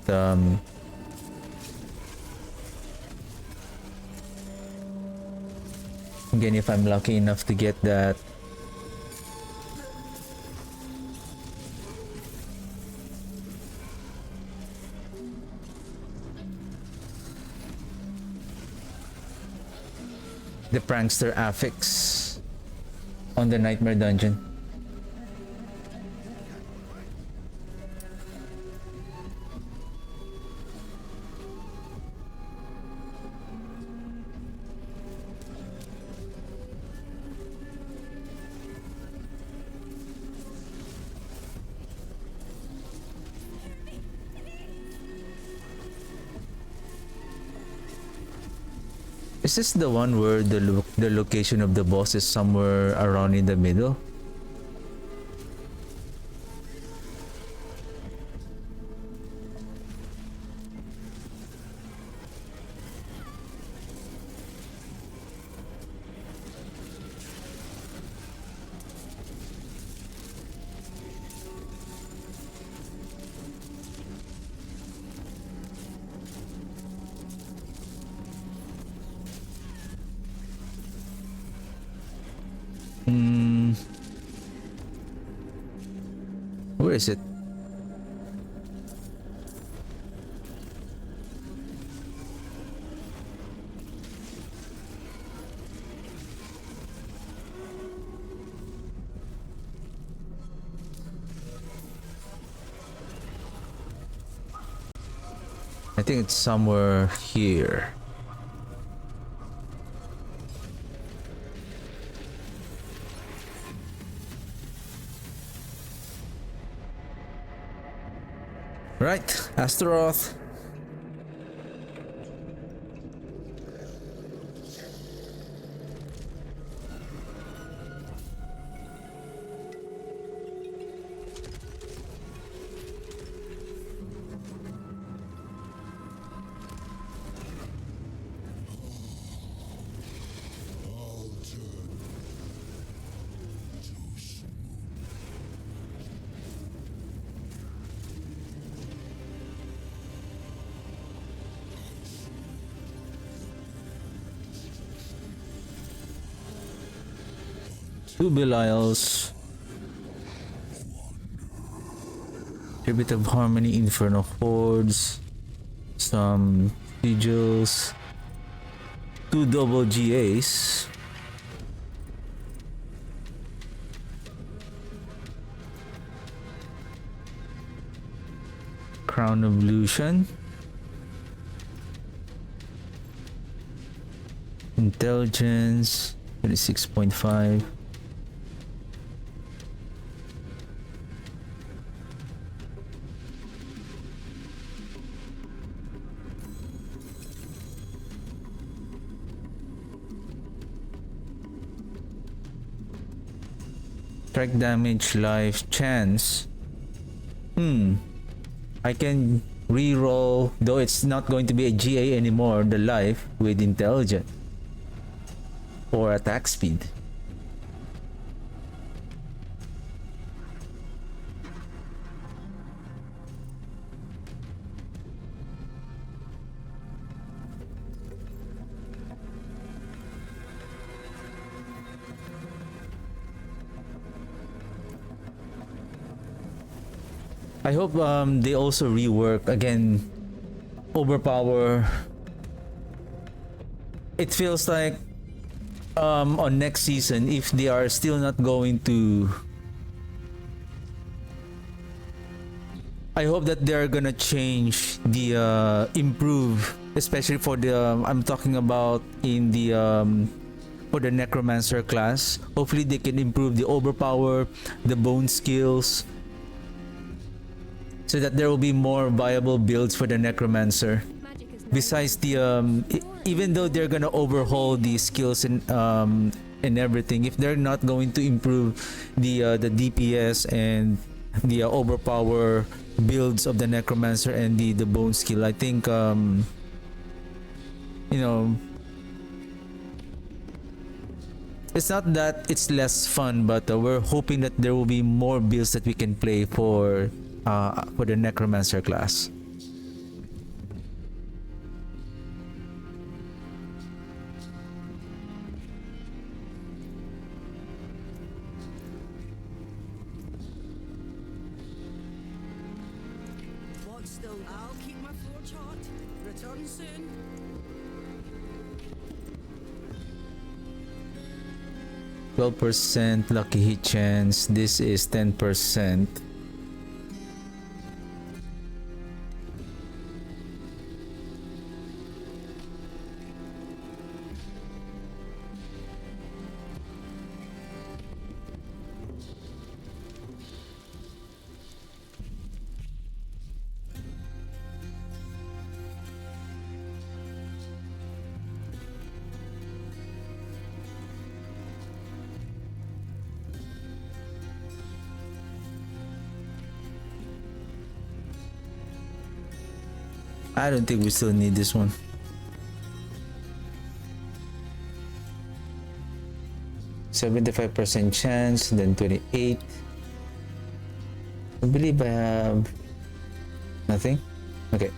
again, if I'm lucky enough to get that. The prankster affix on the nightmare dungeon. Is this the one where the location of the boss is somewhere around in the middle? Where is it? I think it's somewhere here. Right, Astaroth. 2 Belials. Tribute of Harmony, Inferno Hordes, some Sigils, 2 double GAs. Crown of Illusion. Intelligence 26.5. Strike damage, life, chance. I can reroll, though it's not going to be a GA anymore, the life with intelligence or attack speed. I hope they also rework again overpower. It feels like on next season, if they are still not going to, I hope that they're gonna change the improve, especially for the I'm talking about in the for the necromancer class. Hopefully they can improve the overpower, the bone skills, so that there will be more viable builds for the necromancer. Besides the even though they're gonna overhaul the skills and everything, if they're not going to improve the DPS and the overpower builds of the necromancer and the bone skill, I think you know, it's not that it's less fun, but we're hoping that there will be more builds that we can play for the necromancer class. What's still? I'll keep my forge hot. Return soon. %, lucky hit chance. This is 10%. I don't think we still need this one. %75% chance, then 28. I believe I have nothing. Okay.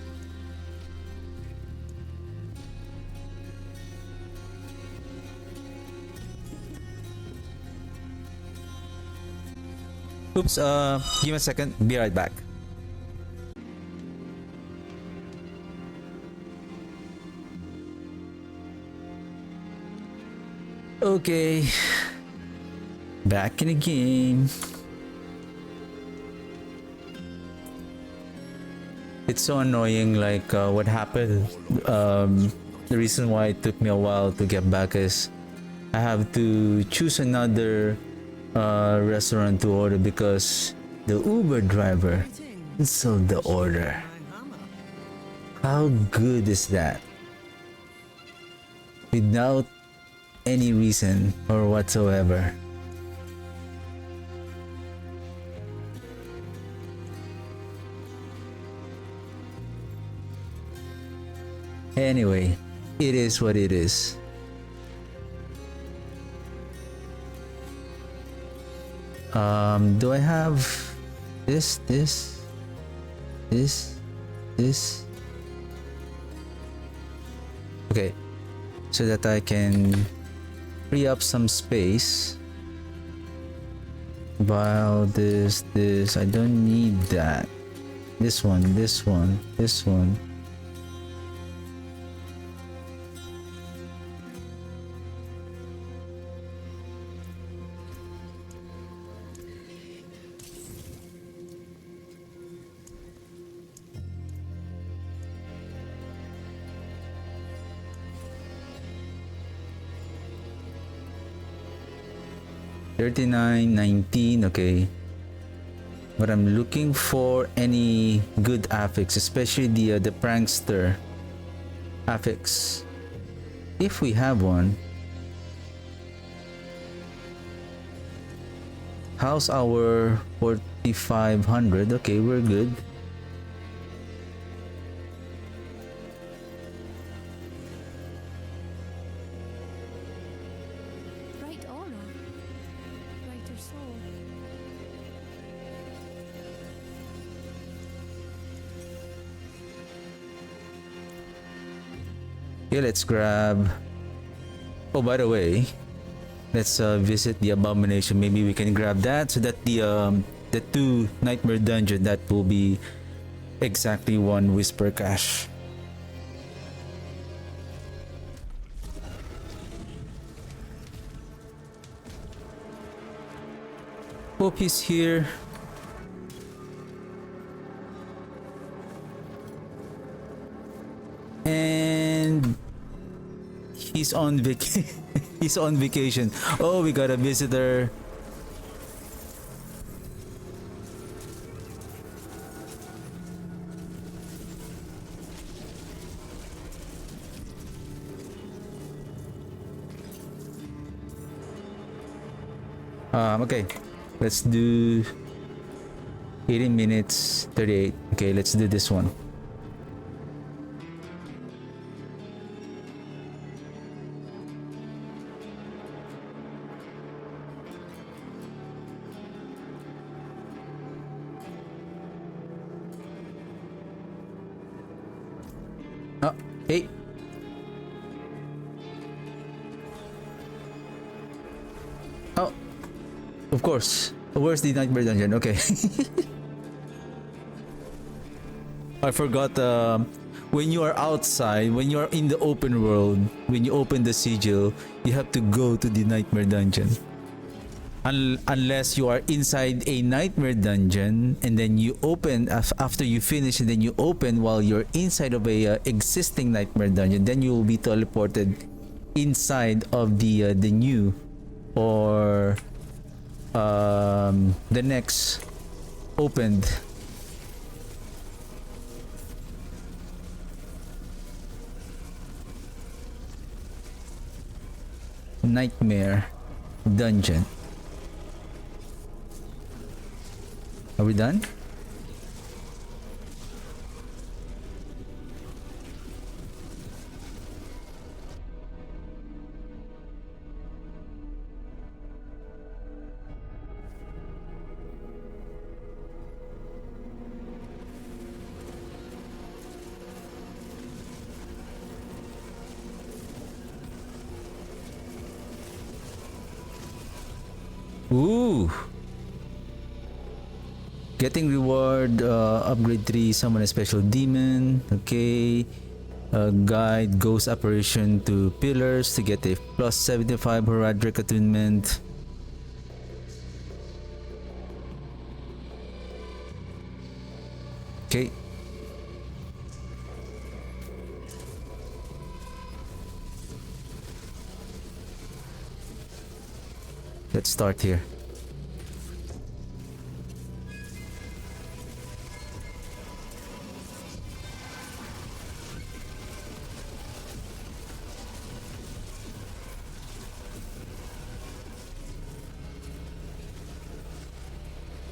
Oops, give me a second. Be right back. Okay, back in the game. It's so annoying, like what happened. The reason why it took me a while to get back is I have to choose another restaurant to order because the Uber driver canceled the order. How good is that? Without any reason or whatsoever. Anyway, it is what it is. Do I have this? Okay, so that I can free up some space. Vial, this. I don't need that. This one. $39.19. Okay. But I'm looking for any good affix, especially the prankster affix. If we have one. How's our 4500? Okay, we're good. Bright aura. Brighter soul. Yeah, let's grab. Oh, by the way, let's visit the abomination. Maybe we can grab that so that the two nightmare dungeon, that will be exactly one whisper cache. Hope he's here. And he's on he's on vacation. Oh, we got a visitor. Okay, let's do 18 minutes 38. Okay, let's do this one. Oh, hey. Oh, of course. Where's the nightmare dungeon? Okay. I forgot. When you are outside, when you are in the open world, when you open the sigil, you have to go to the nightmare dungeon. Unless you are inside a nightmare dungeon and then you open after you finish, and then you open while you're inside of a existing nightmare dungeon, then you will be teleported inside of the new or the next opened nightmare dungeon. Are we done? Ooh. Getting reward, upgrade 3, summon a special demon. Okay. Guide ghost apparition to pillars to get a plus 75 heraldic attunement. Okay. Let's start here.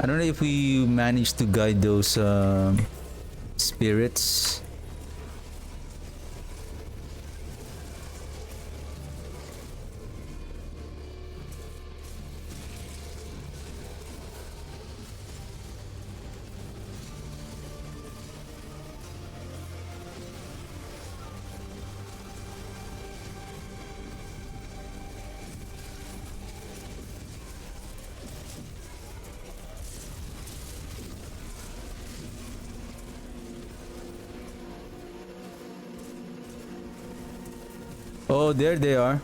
I don't know if we managed to guide those spirits. Oh, there they are.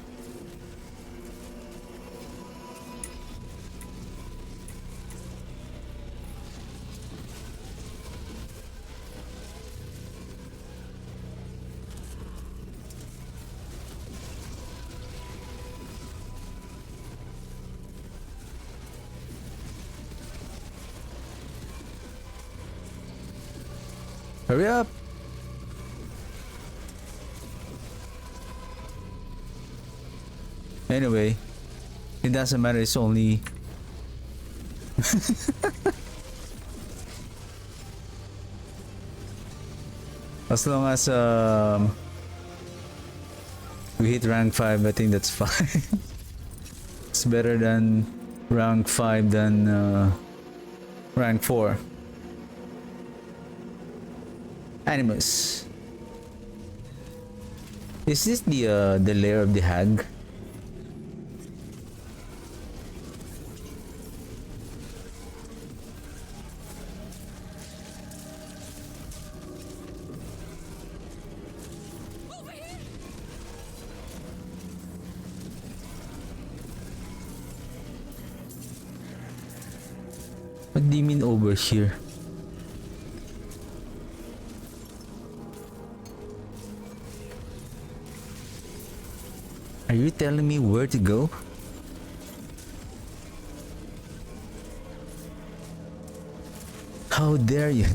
Hurry up. Anyway, it doesn't matter. It's only as long as we hit rank 5, I think that's fine. It's better than rank 5 than rank 4. Animus. Is this the lair of the hag? What do you mean over here? Are you telling me where to go? How dare you?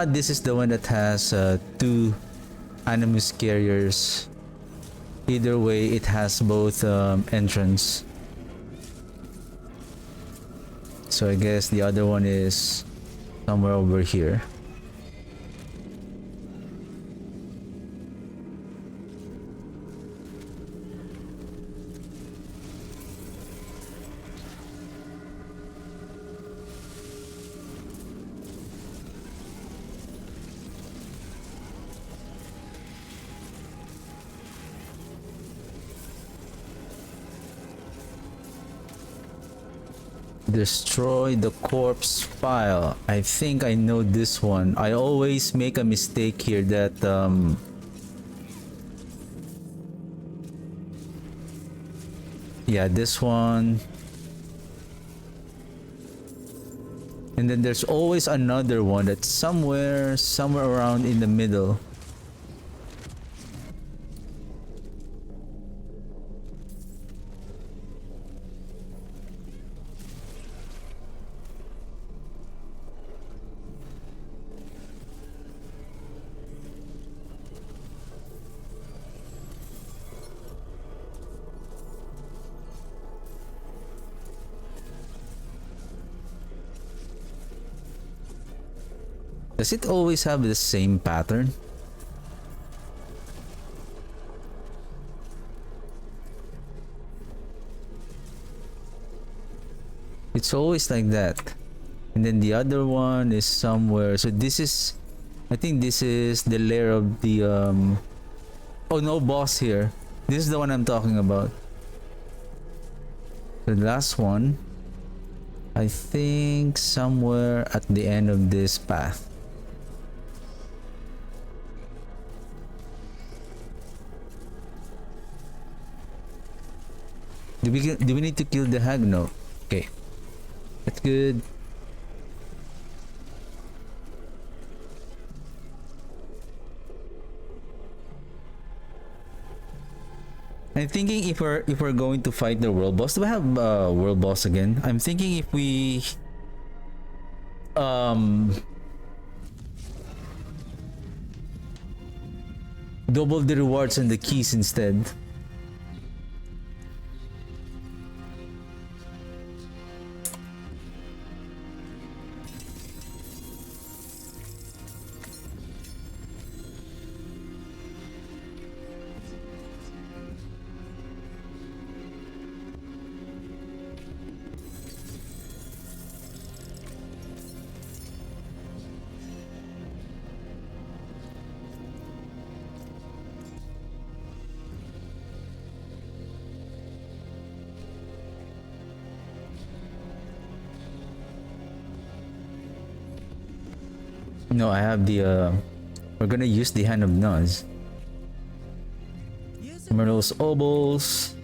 This is the one that has 2 animus carriers. Either way, it has both entrance. So I guess the other one is somewhere over here. Destroy the corpse file. I think I know this one. I always make a mistake here that yeah, this one. And then there's always another one that's somewhere around in the middle. Does it always have the same pattern? It's always like that. And then the other one is somewhere. So this is, I think this is the lair of the oh, no boss here. This is the one I'm talking about. The last one, I think somewhere at the end of this path. Do we need to kill the hag? No. Okay. That's good. I'm thinking if we're going to fight the world boss, do I have world boss again? I'm thinking if we double the rewards and the keys instead. No, I have the we're gonna use the Hand of Naz. Use it Myrtle's Obols.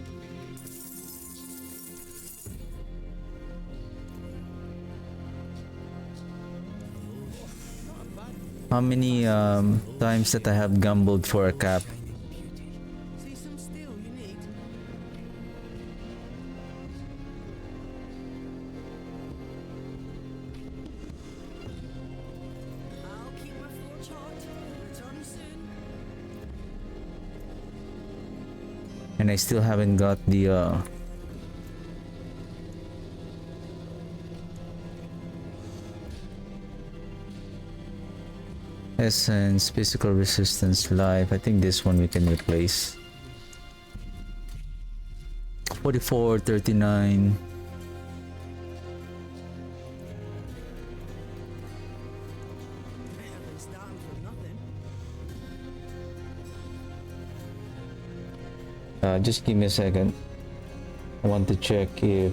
How many times that I have gambled for a cap? See some steel you need. I'll keep my forge hot. Return soon. And I still haven't got the Essence, Physical Resistance, Life. I think this one we can replace. 44, 39. Better than starting from nothing. Just give me a second. I want to check if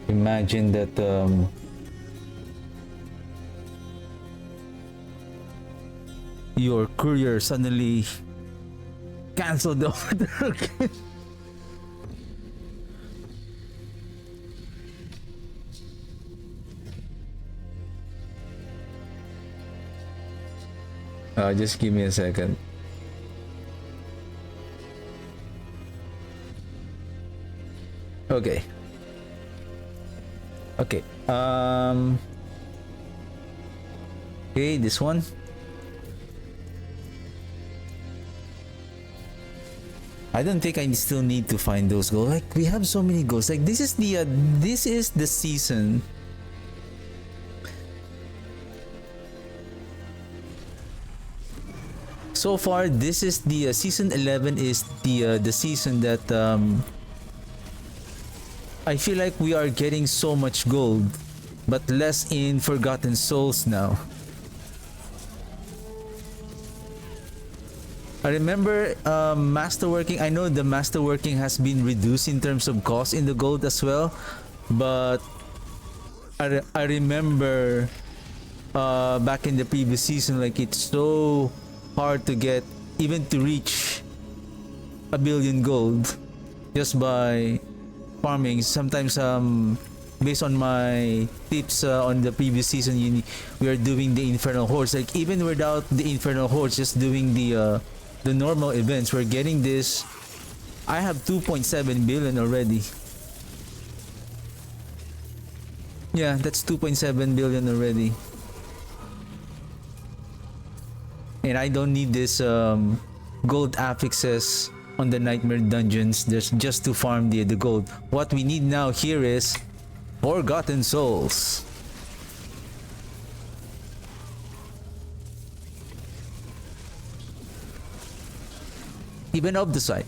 imagine that your courier suddenly canceled the order. Just give me a second. Okay. Okay. Okay, this one. I don't think I still need to find those goals. Like, we have so many goals. Like, this is the season. So far, this is the season 11 is the season that I feel like we are getting so much gold, but less in Forgotten Souls now. I remember masterworking. I know the masterworking has been reduced in terms of cost in the gold as well, but I remember back in the previous season, like, it's so hard to get, even to reach 1,000,000,000 gold just by farming. Sometimes based on my tips on the previous season, we are doing the Infernal Hordes. Like, even without the Infernal Hordes, just doing the normal events, we're getting this. I have 2.7 billion already. Yeah, that's 2.7 billion already. And I don't need this gold affixes on the Nightmare Dungeons just to farm the gold. What we need now here is Forgotten Souls. Even Obdusite.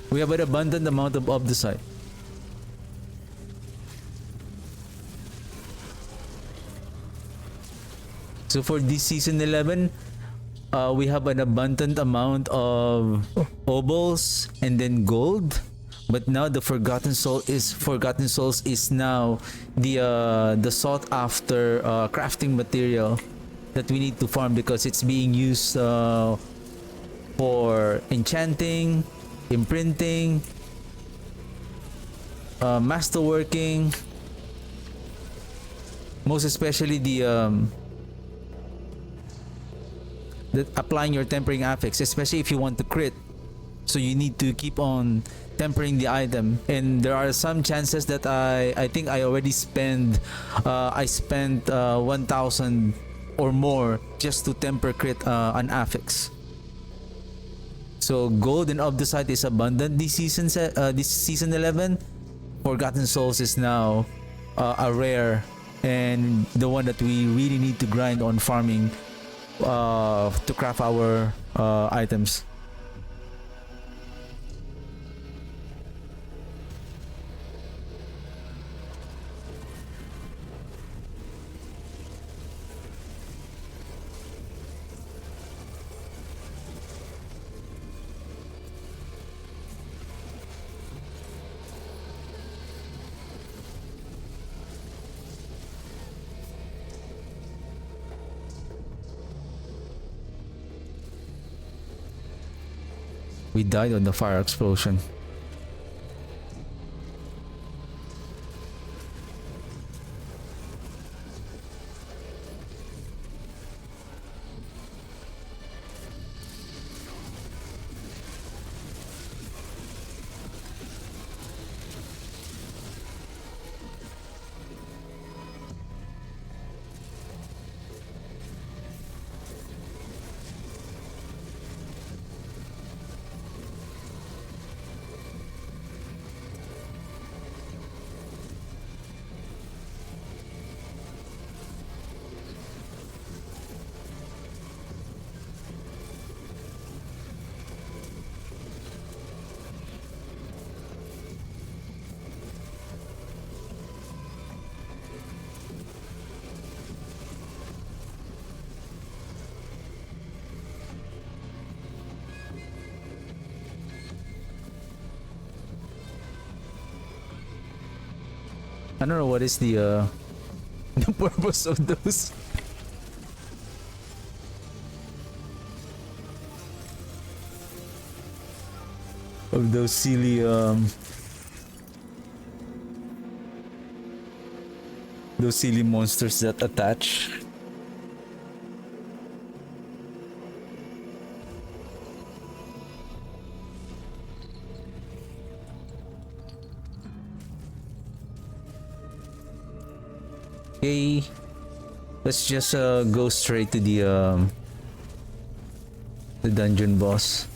We have an abundant amount of Obdusite. So for this season 11, we have an abundant amount of obols and then gold. But now the Forgotten Souls is now the sought after crafting material that we need to farm, because it's being used for enchanting, imprinting, masterworking, most especially the applying your tempering affix, especially if you want to crit. So you need to keep on tempering the item, and there are some chances that I think I already spent 1,000 or more just to temper crit an affix. So gold and Obdusite is abundant this season 11. Forgotten Souls is now a rare, and the one that we really need to grind on farming to craft our items. We died on the fire explosion. I don't know what is the the purpose of those. Of those silly monsters that attach. Okay, let's just go straight to the dungeon boss.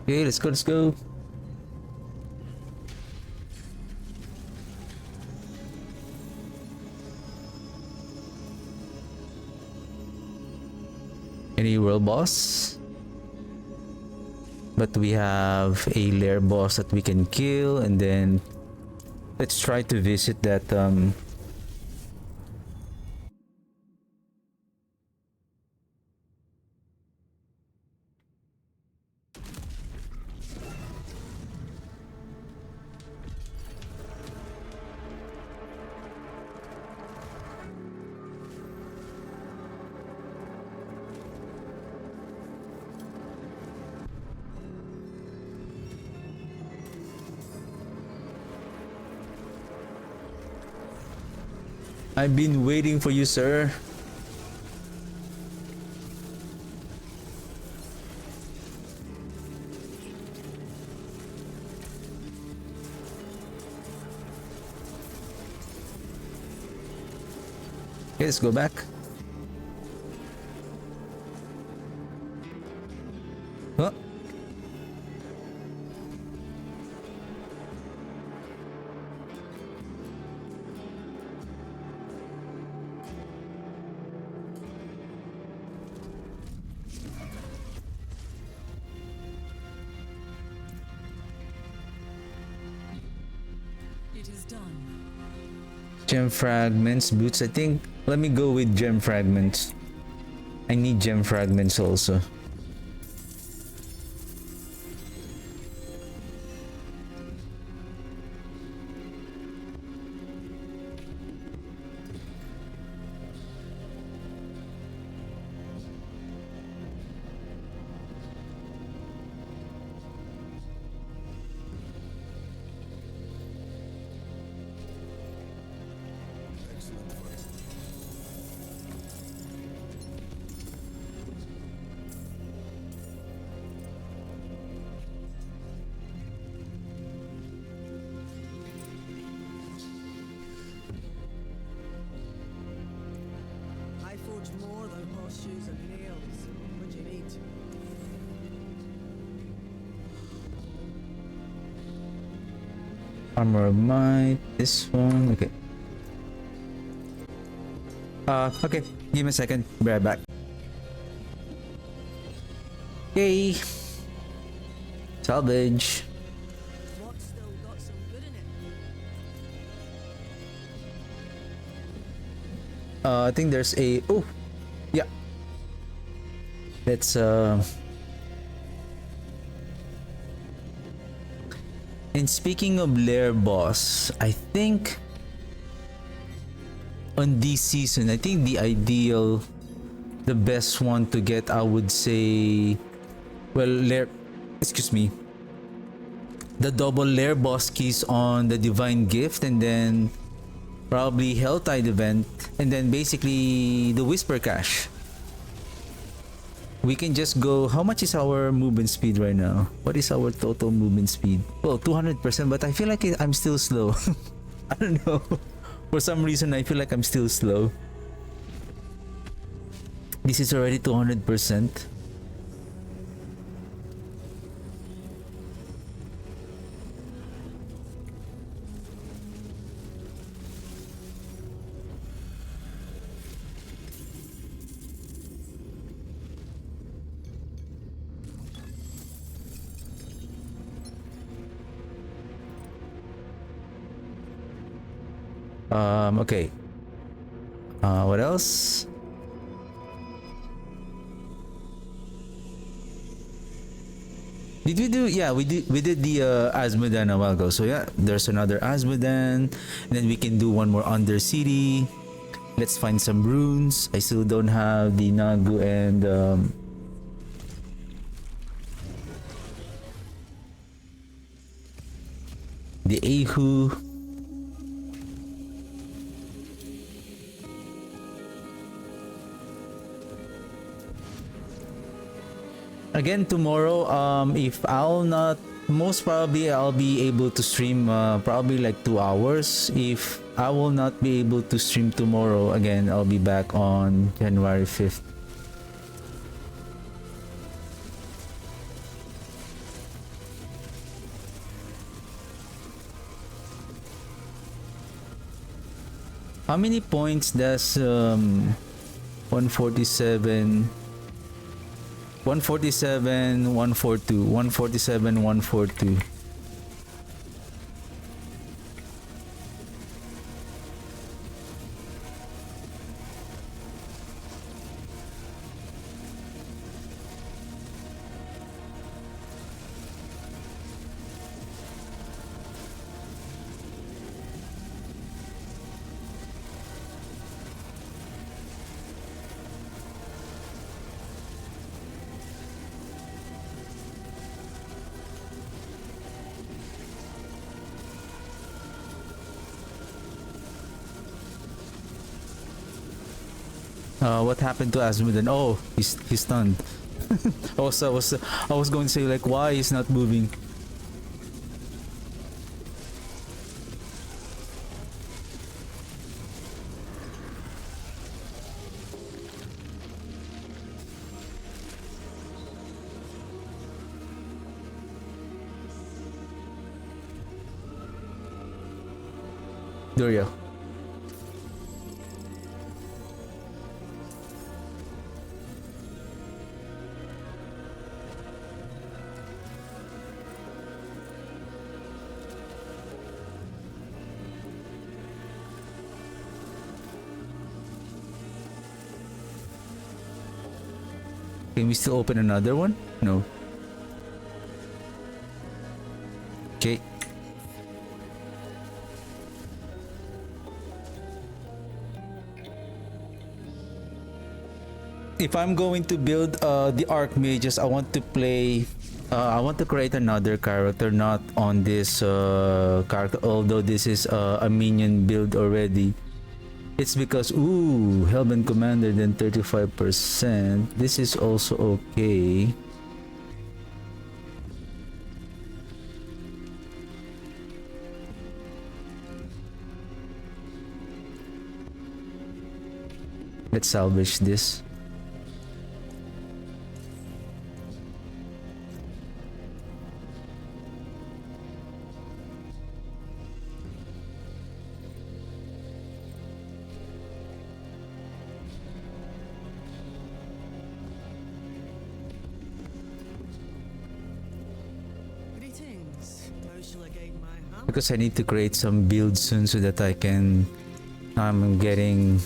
Okay, let's go, let's go. Any world boss? But we have a lair boss that we can kill, and then let's try to visit that I've been waiting for you, sir. Okay, let's go back. Huh? It is done. Gem fragments, boots. I think let me go with gem fragments. I need gem fragments also. Excellent fight. I forged more than horseshoes and nails. What do you need? Armor of Might. This one. Okay. Okay. Give me a second. Be right back. Okay. Salvage. What's still got some good in it? I think there's a. Oh, yeah. Let's. And speaking of lair boss, I think on this season, I think the best one to get, I would say, well, excuse me, the double lair boss keys on the Divine Gift, and then probably Helltide event, and then basically the Whisper Cache. We can just go. How much is our movement speed right now? What is our total movement speed? Well, 200%, but I feel like I'm still slow. I don't know. For some reason, I feel like I'm still slow. This is already 200%. Okay. What else? Did we do? Yeah, we did the Azmodan a while ago. So yeah, there's another Azmodan, and then we can do one more Undercity. Let's find some runes. I still don't have the Nagu and the Ahu. Again tomorrow, if I'll not, most probably I'll be able to stream probably like 2 hours. If I will not be able to stream tomorrow, again I'll be back on January 5th. How many points does 147 142 147 142? What happened to Azmodan? Oh, he's stunned. I was going to say like, why he's not moving. Duriel. Can we still open another one? No. Okay. If I'm going to build the Archmages, I want to play I want to create another character, not on this character, although this is a minion build already. It's because, ooh, Hellbent Commander, then 35%. This is also okay. Let's salvage this. Greetings. How shall I guide my hand? Because I need to create some builds soon so that I can. I'm getting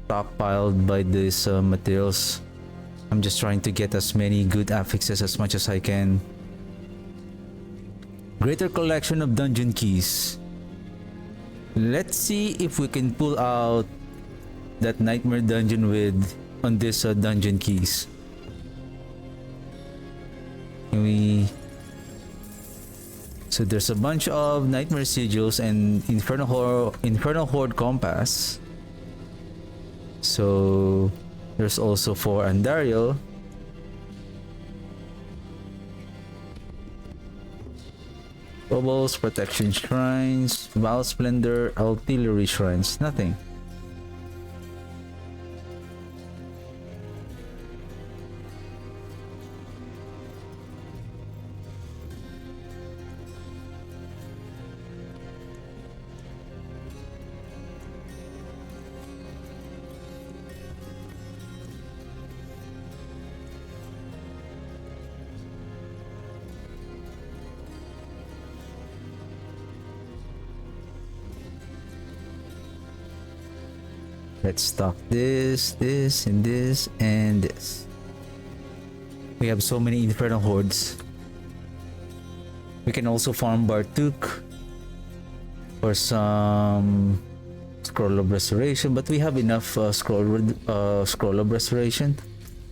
stockpiled by these materials. I'm just trying to get as many good affixes as much as I can. Greater collection of dungeon keys. Let's see if we can pull out that nightmare dungeon with on this dungeon keys. Can we? So there's a bunch of nightmare sigils and infernal horde compass. So there's also 4 Andariel. Bubbles, protection shrines, Val Splendor, artillery shrines, nothing. Let's stock this, this, and this, and this. We have so many infernal hordes. We can also farm Bartuk for some scroll of restoration, but we have enough scroll of restoration,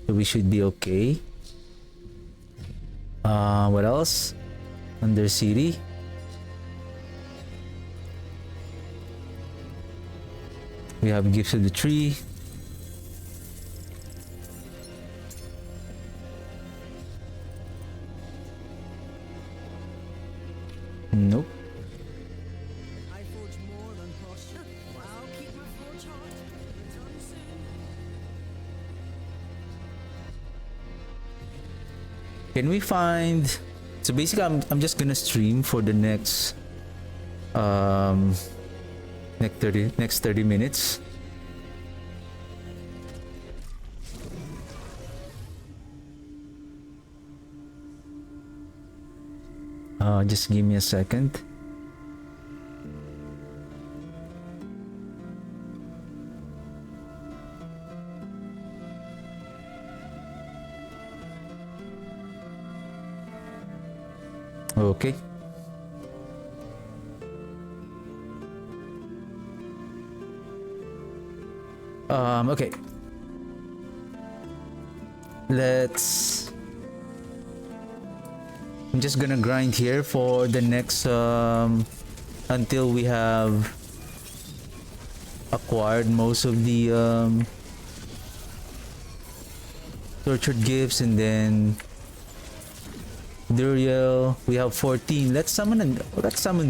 so we should be okay. What else? Under city. We have gifts of the tree. Nope. I forge more than posture. I'll keep my forge hot. Return soon. Can we find? So basically, I'm just gonna stream for the next next 30 minutes. Just give me a second. Okay. Okay. I'm just gonna grind here for the next until we have acquired most of the tortured gifts, and then Duriel. We have 14. Let's summon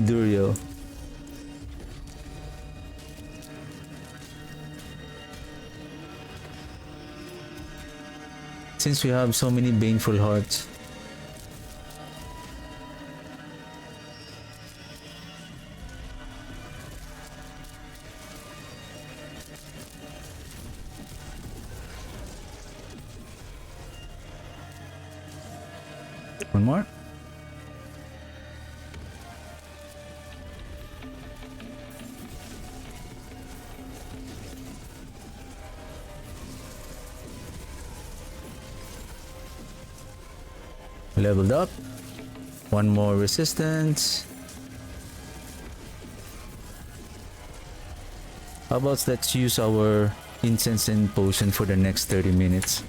Duriel. Since we have so many baneful hearts. One more. Leveled up. One more resistance. How about let's use our incense and potion for the next 30 minutes.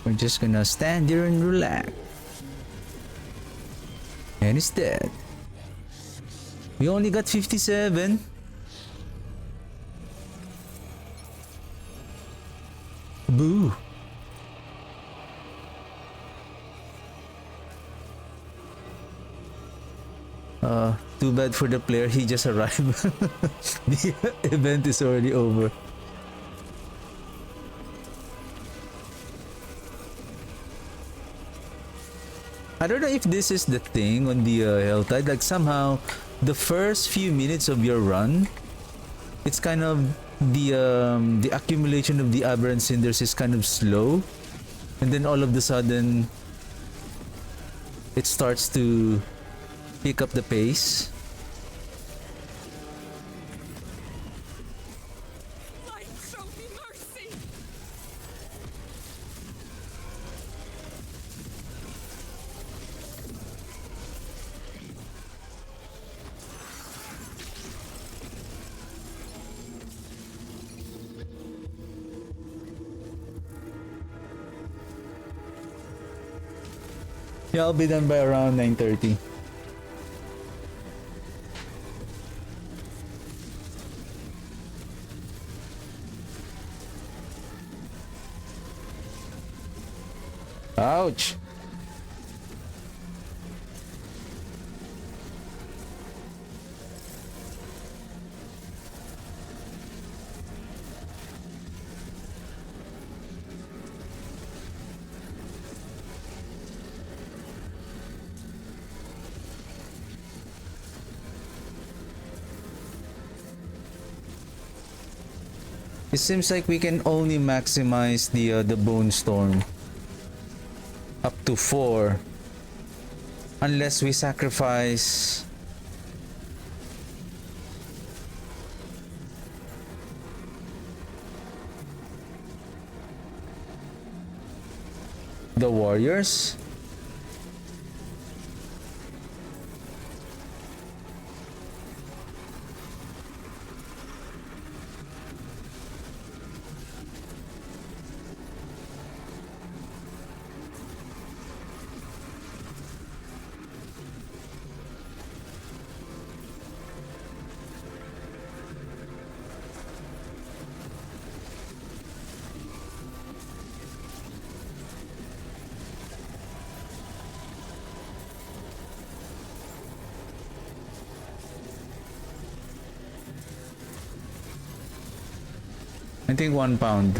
We're just gonna stand here and relax. And it's dead. We only got 57. Boo. Too bad for the player, he just arrived. The event is already over. I don't know if this is the thing on the Helltide, like somehow the first few minutes of your run, it's kind of the accumulation of the aberrant cinders is kind of slow, and then all of the sudden it starts to pick up the pace. Light, show me mercy! Yeah, I'll be done by around 9:30. Ouch! It seems like we can only maximize the bone storm up to 4 unless we sacrifice the warriors. I think 1 pound.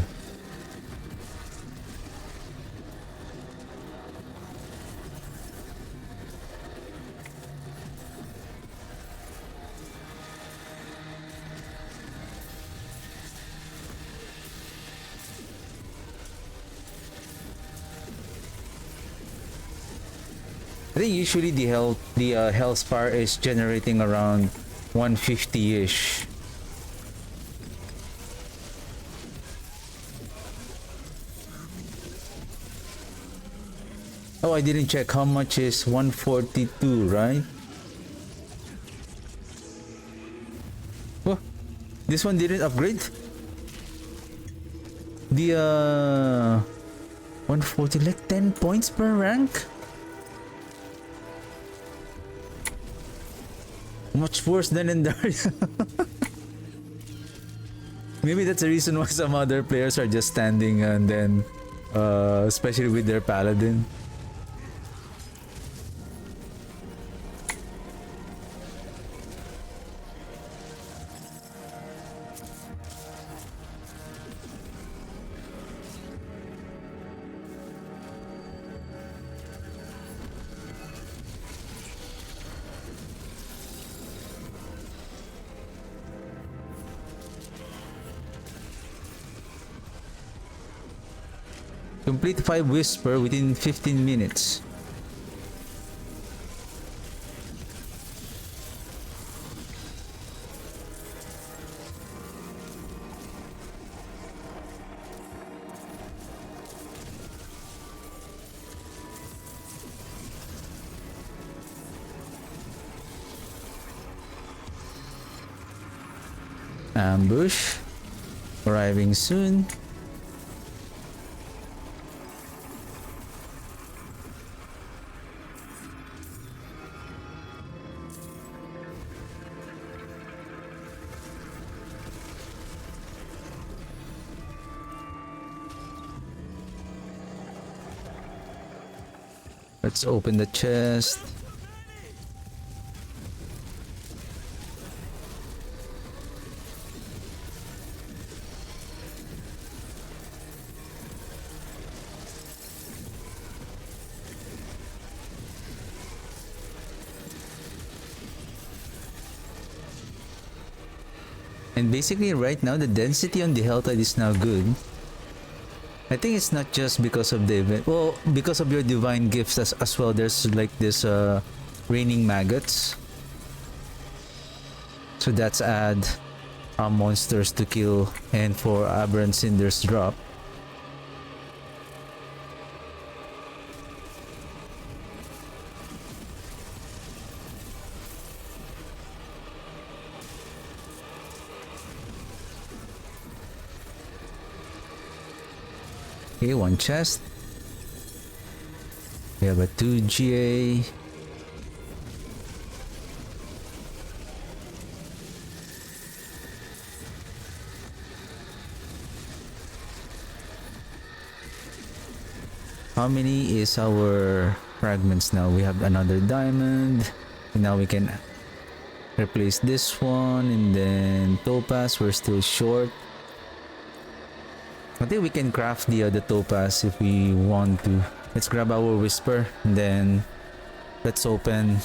I think usually the health spar is generating around 150-ish. Oh, I didn't check how much is 142, right? Oh, this one didn't upgrade? The 140, like 10 points per rank? Much worse than in Daria. Maybe that's the reason why some other players are just standing and then especially with their paladin. Complete 5 whisper within 15 minutes. Ambush arriving soon. Let's open the chest. And basically right now the density on the Helltide is now good. I think it's not just because of the event. Well, because of your divine gifts as well. There's like this raining maggots. So that's add monsters to kill and for aberrant cinders drop. Okay, one chest. We have a 2 GA. How many is our fragments now? We have another diamond. Now we can replace this one, and then topaz, we're still short. I think we can craft the topaz if we want to. Let's grab our whisper, and then let's open.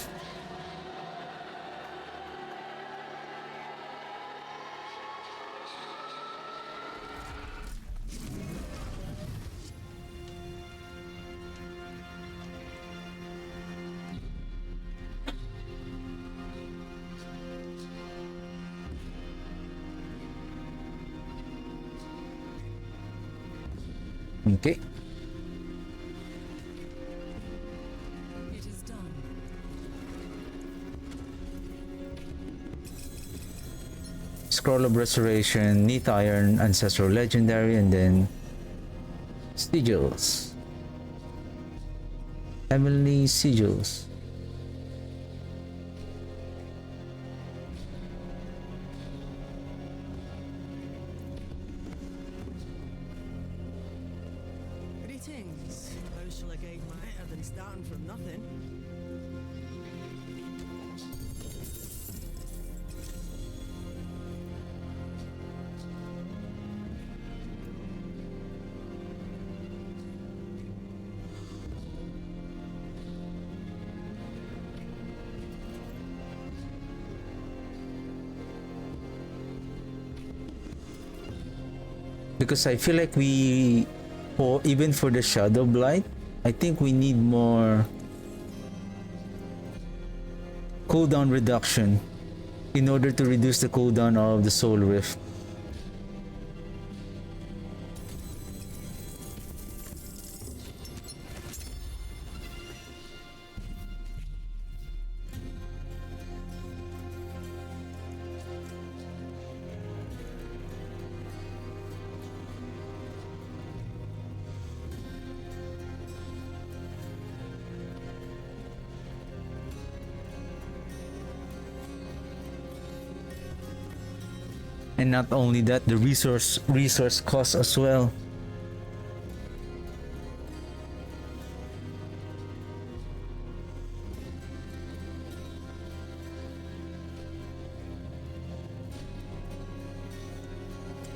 Okay. It is done. Scroll of Restoration, Neat Iron, Ancestral Legendary, and then Sigils. Heavenly Sigils. Greetings. How shall I gain might than starting from nothing? Because I feel like we, for even for the Shadow Blight, I think we need more cooldown reduction in order to reduce the cooldown of the Soul Rift. And not only that, the resource costs as well.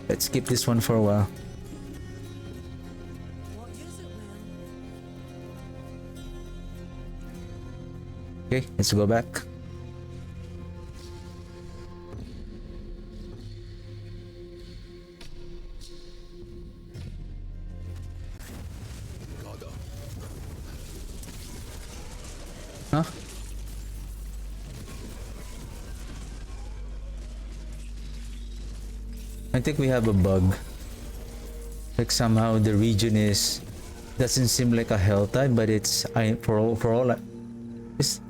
Let's skip this one for a while. What is it then? Okay, let's go back. Huh? I think we have a bug. Like somehow the region doesn't seem like a hell type, but it's for all it's,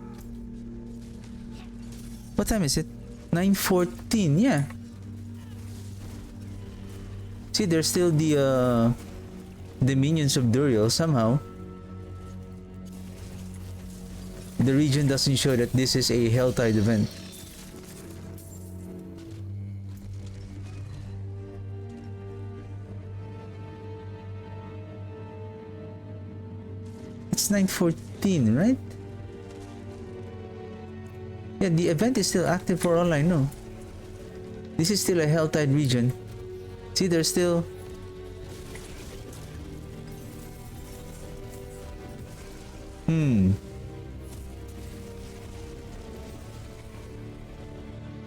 what time is it? 9:14. Yeah. See, there's still the minions of Duriel somehow. The region doesn't show that this is a Helltide event. It's 9:14, right? Yeah, the event is still active for all I know. This is still a Helltide region. See, there's still...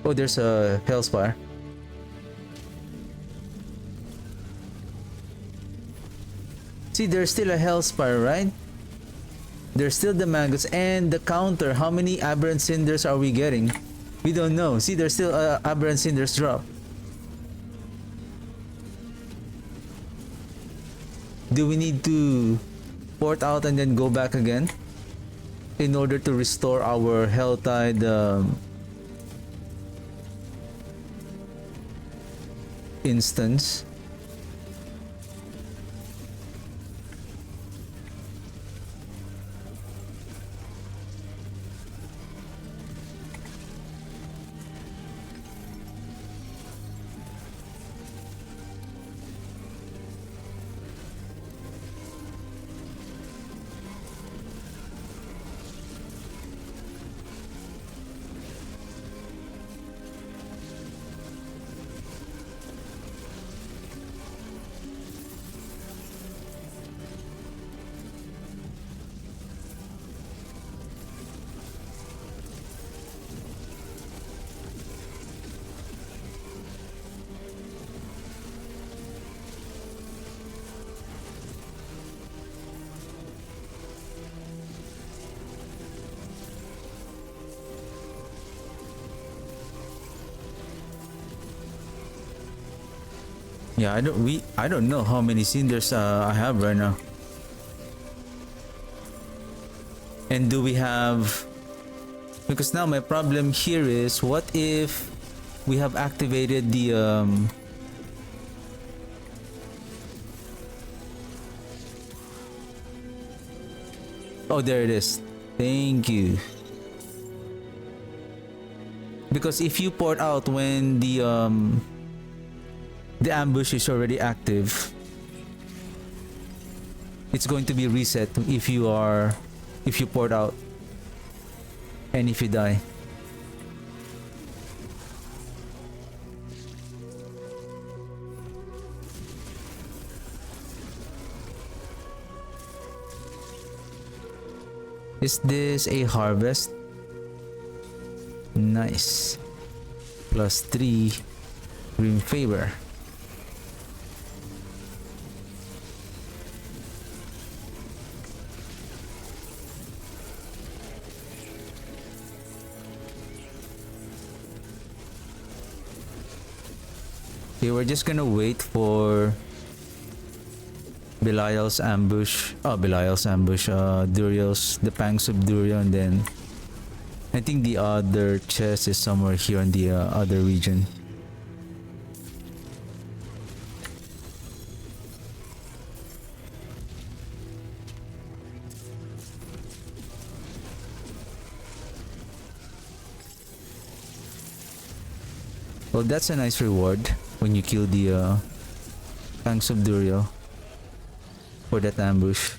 Oh, there's a Hellspire. See, there's still a Hellspire, right? There's still the maggots and the counter. How many aberrant cinders are we getting? We don't know. See, there's still aberrant cinders drop. Do we need to port out and then go back again in order to restore our Helltide instance? Yeah, I don't know how many cinders I have right now. And do we have, because now my problem here is, what if we have activated the oh, there it is. Thank you. Because if you port out when the ambush is already active, it's going to be reset if you port out and if you die. Is this a harvest? Nice. +3 green favor. Okay, we're just gonna wait for Belial's ambush. Oh, Belial's ambush. Duriel's, the Pangs of Duriel, and then I think the other chest is somewhere here in the other region. Well, that's a nice reward when you kill the Pangs of Duriel for that ambush.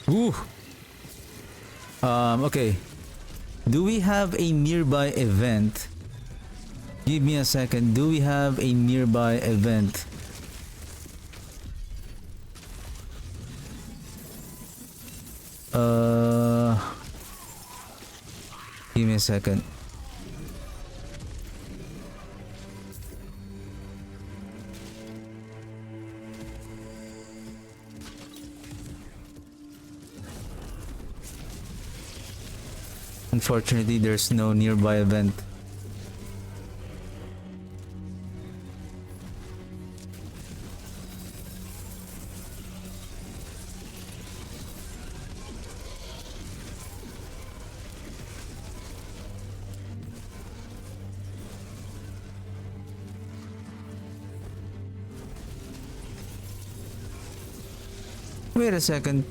Ooh. Okay. Do we have a nearby event? Give me a second. Do we have a nearby event? Give me a second. Unfortunately, there's no nearby event. Wait a second.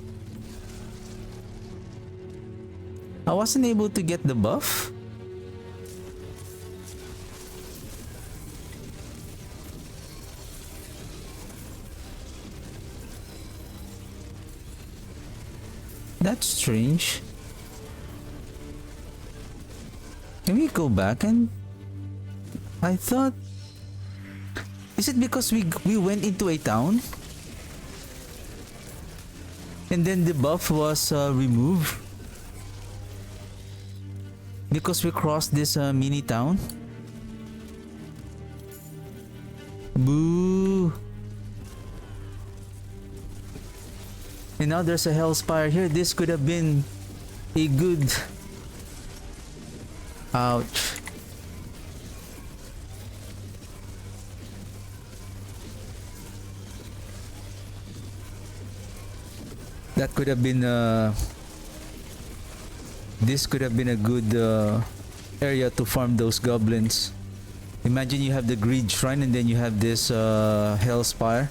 I wasn't able to get the buff? That's strange. Can we go back and... I thought... Is it because we went into a town? And then the buff was removed? because we crossed this mini town. Boo! And now there's a Hellspire here. This could have been a good... Ouch. That could have been this could have been a good area to farm those goblins. Imagine you have the Greed Shrine and then you have this Hellspire.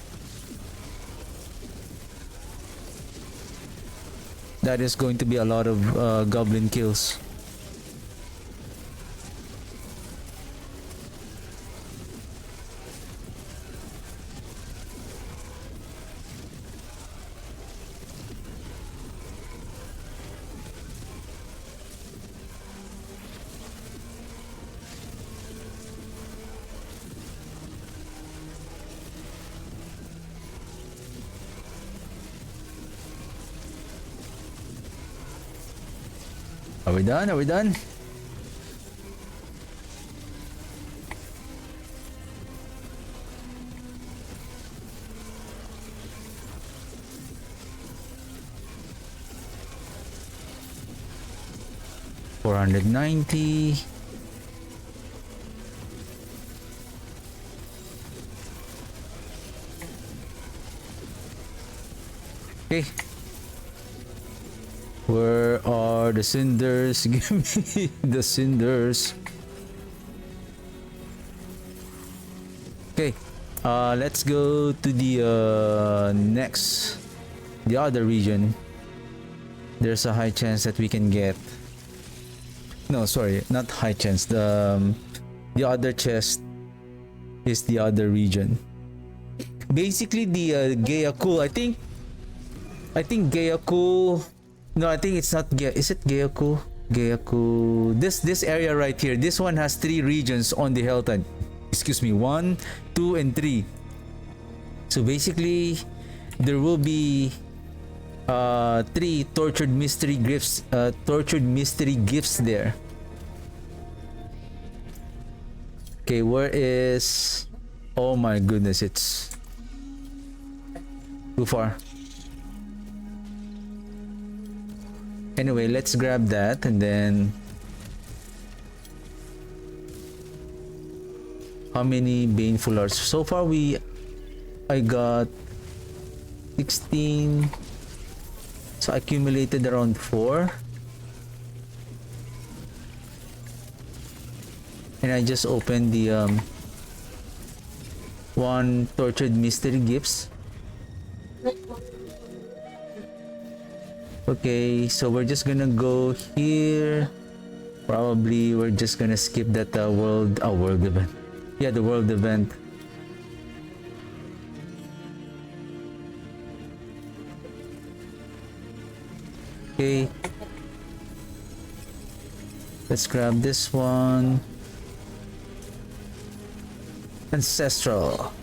That is going to be a lot of goblin kills. Are we done? Are we done? $490. Okay. Where are the cinders? Give me the cinders. Okay, let's go to the the other region. There's a high chance that we can get. No, sorry, not high chance. The other chest is the other region. Basically, the Gayakul. I think Gayakul. No, I think it's not is it Gayakul? Gayakul. This area right here. This one has 3 regions on the Helltide. Excuse me, 1, 2, and 3. So basically, there will be 3 tortured mystery gifts. There. Okay, where is? Oh my goodness, it's too far. Anyway, let's grab that and then how many baneful hearts? So far I got 16. So I accumulated around 4. And I just opened the 1 tortured mystery gifts. Okay, so we're just gonna go here. Probably we're just gonna skip that world event. Yeah, the world event. Okay. Let's grab this one. Ancestral.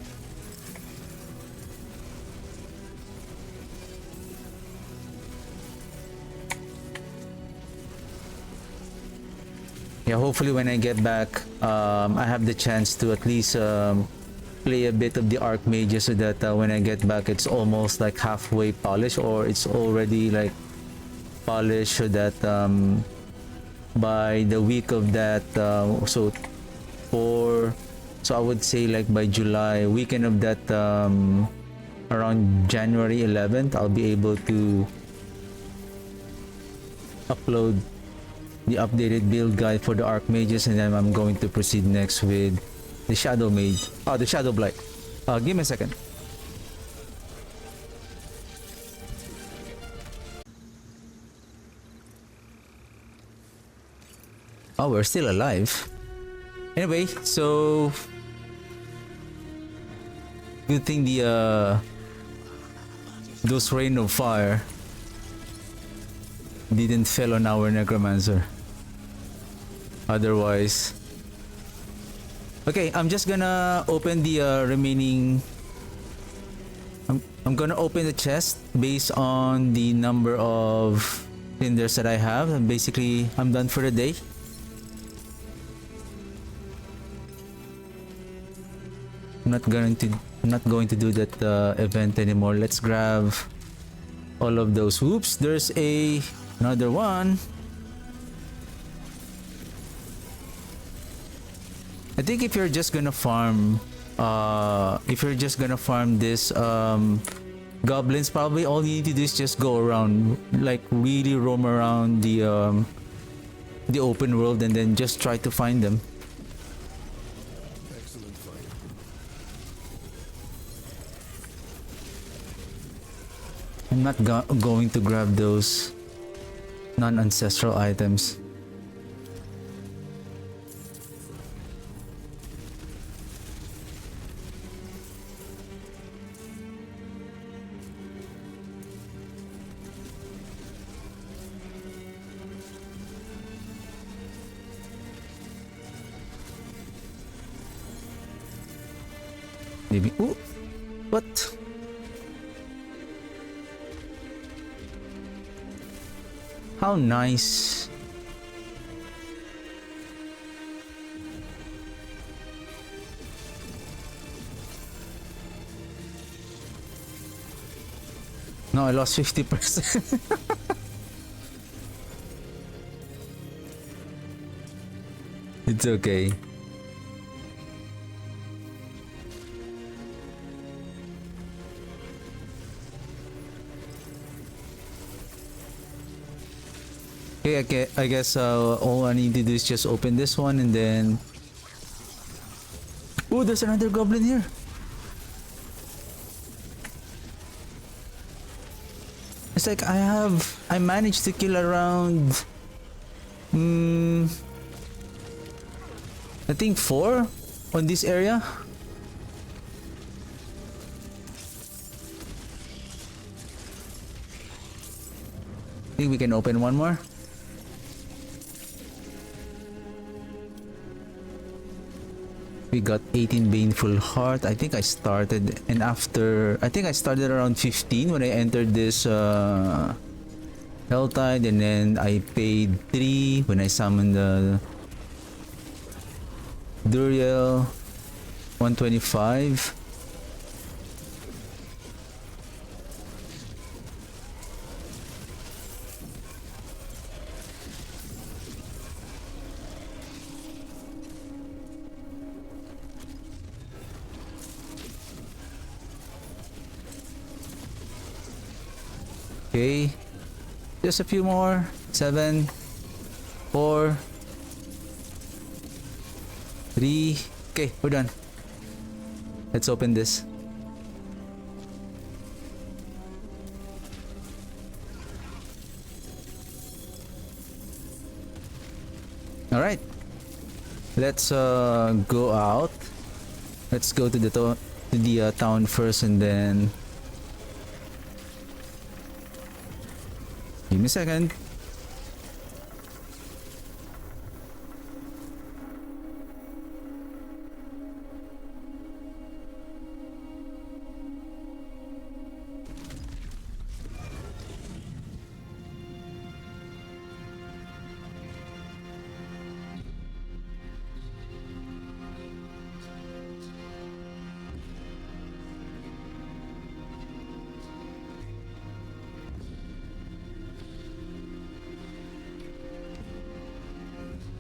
Yeah, hopefully when I get back, I have the chance to at least play a bit of the Archmages so that when I get back, it's almost like halfway polished, or it's already like polished, so that by the week of that, so I would say like by July, weekend of that, around January 11th, I'll be able to upload the updated build guide for the Archmages, and then I'm going to proceed next with the Shadow Mage. Oh, the Shadow Blight. Give me a second. Oh, we're still alive. Anyway, so good thing the those rain of fire didn't fell on our necromancer. Otherwise, okay, I'm just gonna open the remaining. I'm gonna open the chest based on the number of cinders that I have, and basically I'm done for the day. I'm not going to do that event anymore. Let's grab all of those. Whoops, there's another one. I think if you're just gonna farm this goblins, probably all you need to do is just go around, like really roam around the open world and then just try to find them. Excellent fight. I'm not going to grab those non-ancestral items. Maybe. Ooh, what? How nice. No, I lost 50%. It's okay. Okay, I guess all I need to do is just open this one and then... Oh, there's another goblin here. It's like I managed to kill around... I think 4 on this area. I think we can open one more. We got 18 Baneful Heart. I think I started, and after I think I started around 15 when I entered this Helltide, and then I paid 3 when I summoned the Duriel. 125. Okay, just a few more. 7, 4, 3. Okay, we're done. Let's open this. All right, let's go out. Let's go to the town first, and then give me a second.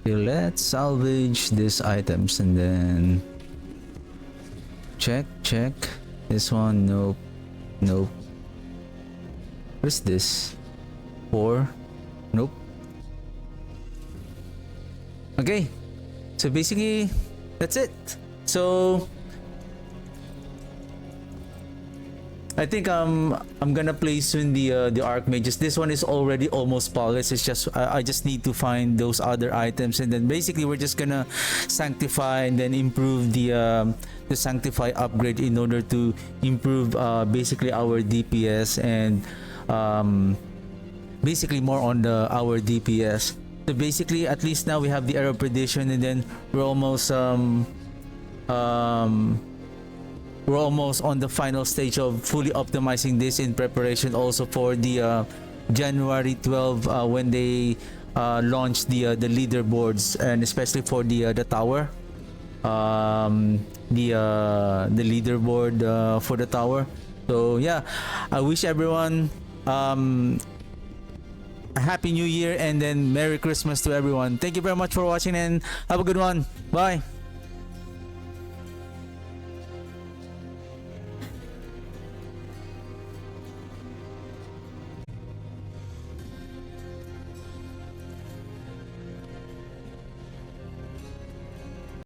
Okay, let's salvage these items and then check. This one, nope. What's this? 4, nope. Okay, so basically that's it. So I think I'm gonna play soon the Archmages. This one is already almost polished. It's just I just need to find those other items, and then basically we're just gonna sanctify and then improve the sanctify upgrade in order to improve basically our DPS and basically more on our DPS. So basically at least now we have the error prediction, and then we're almost on the final stage of fully optimizing this in preparation also for the January 12 when they launch the leaderboards, and especially for the tower. the leaderboard for the tower. So yeah, I wish everyone a happy new year and then Merry Christmas to everyone. Thank you very much for watching and have a good one. Bye.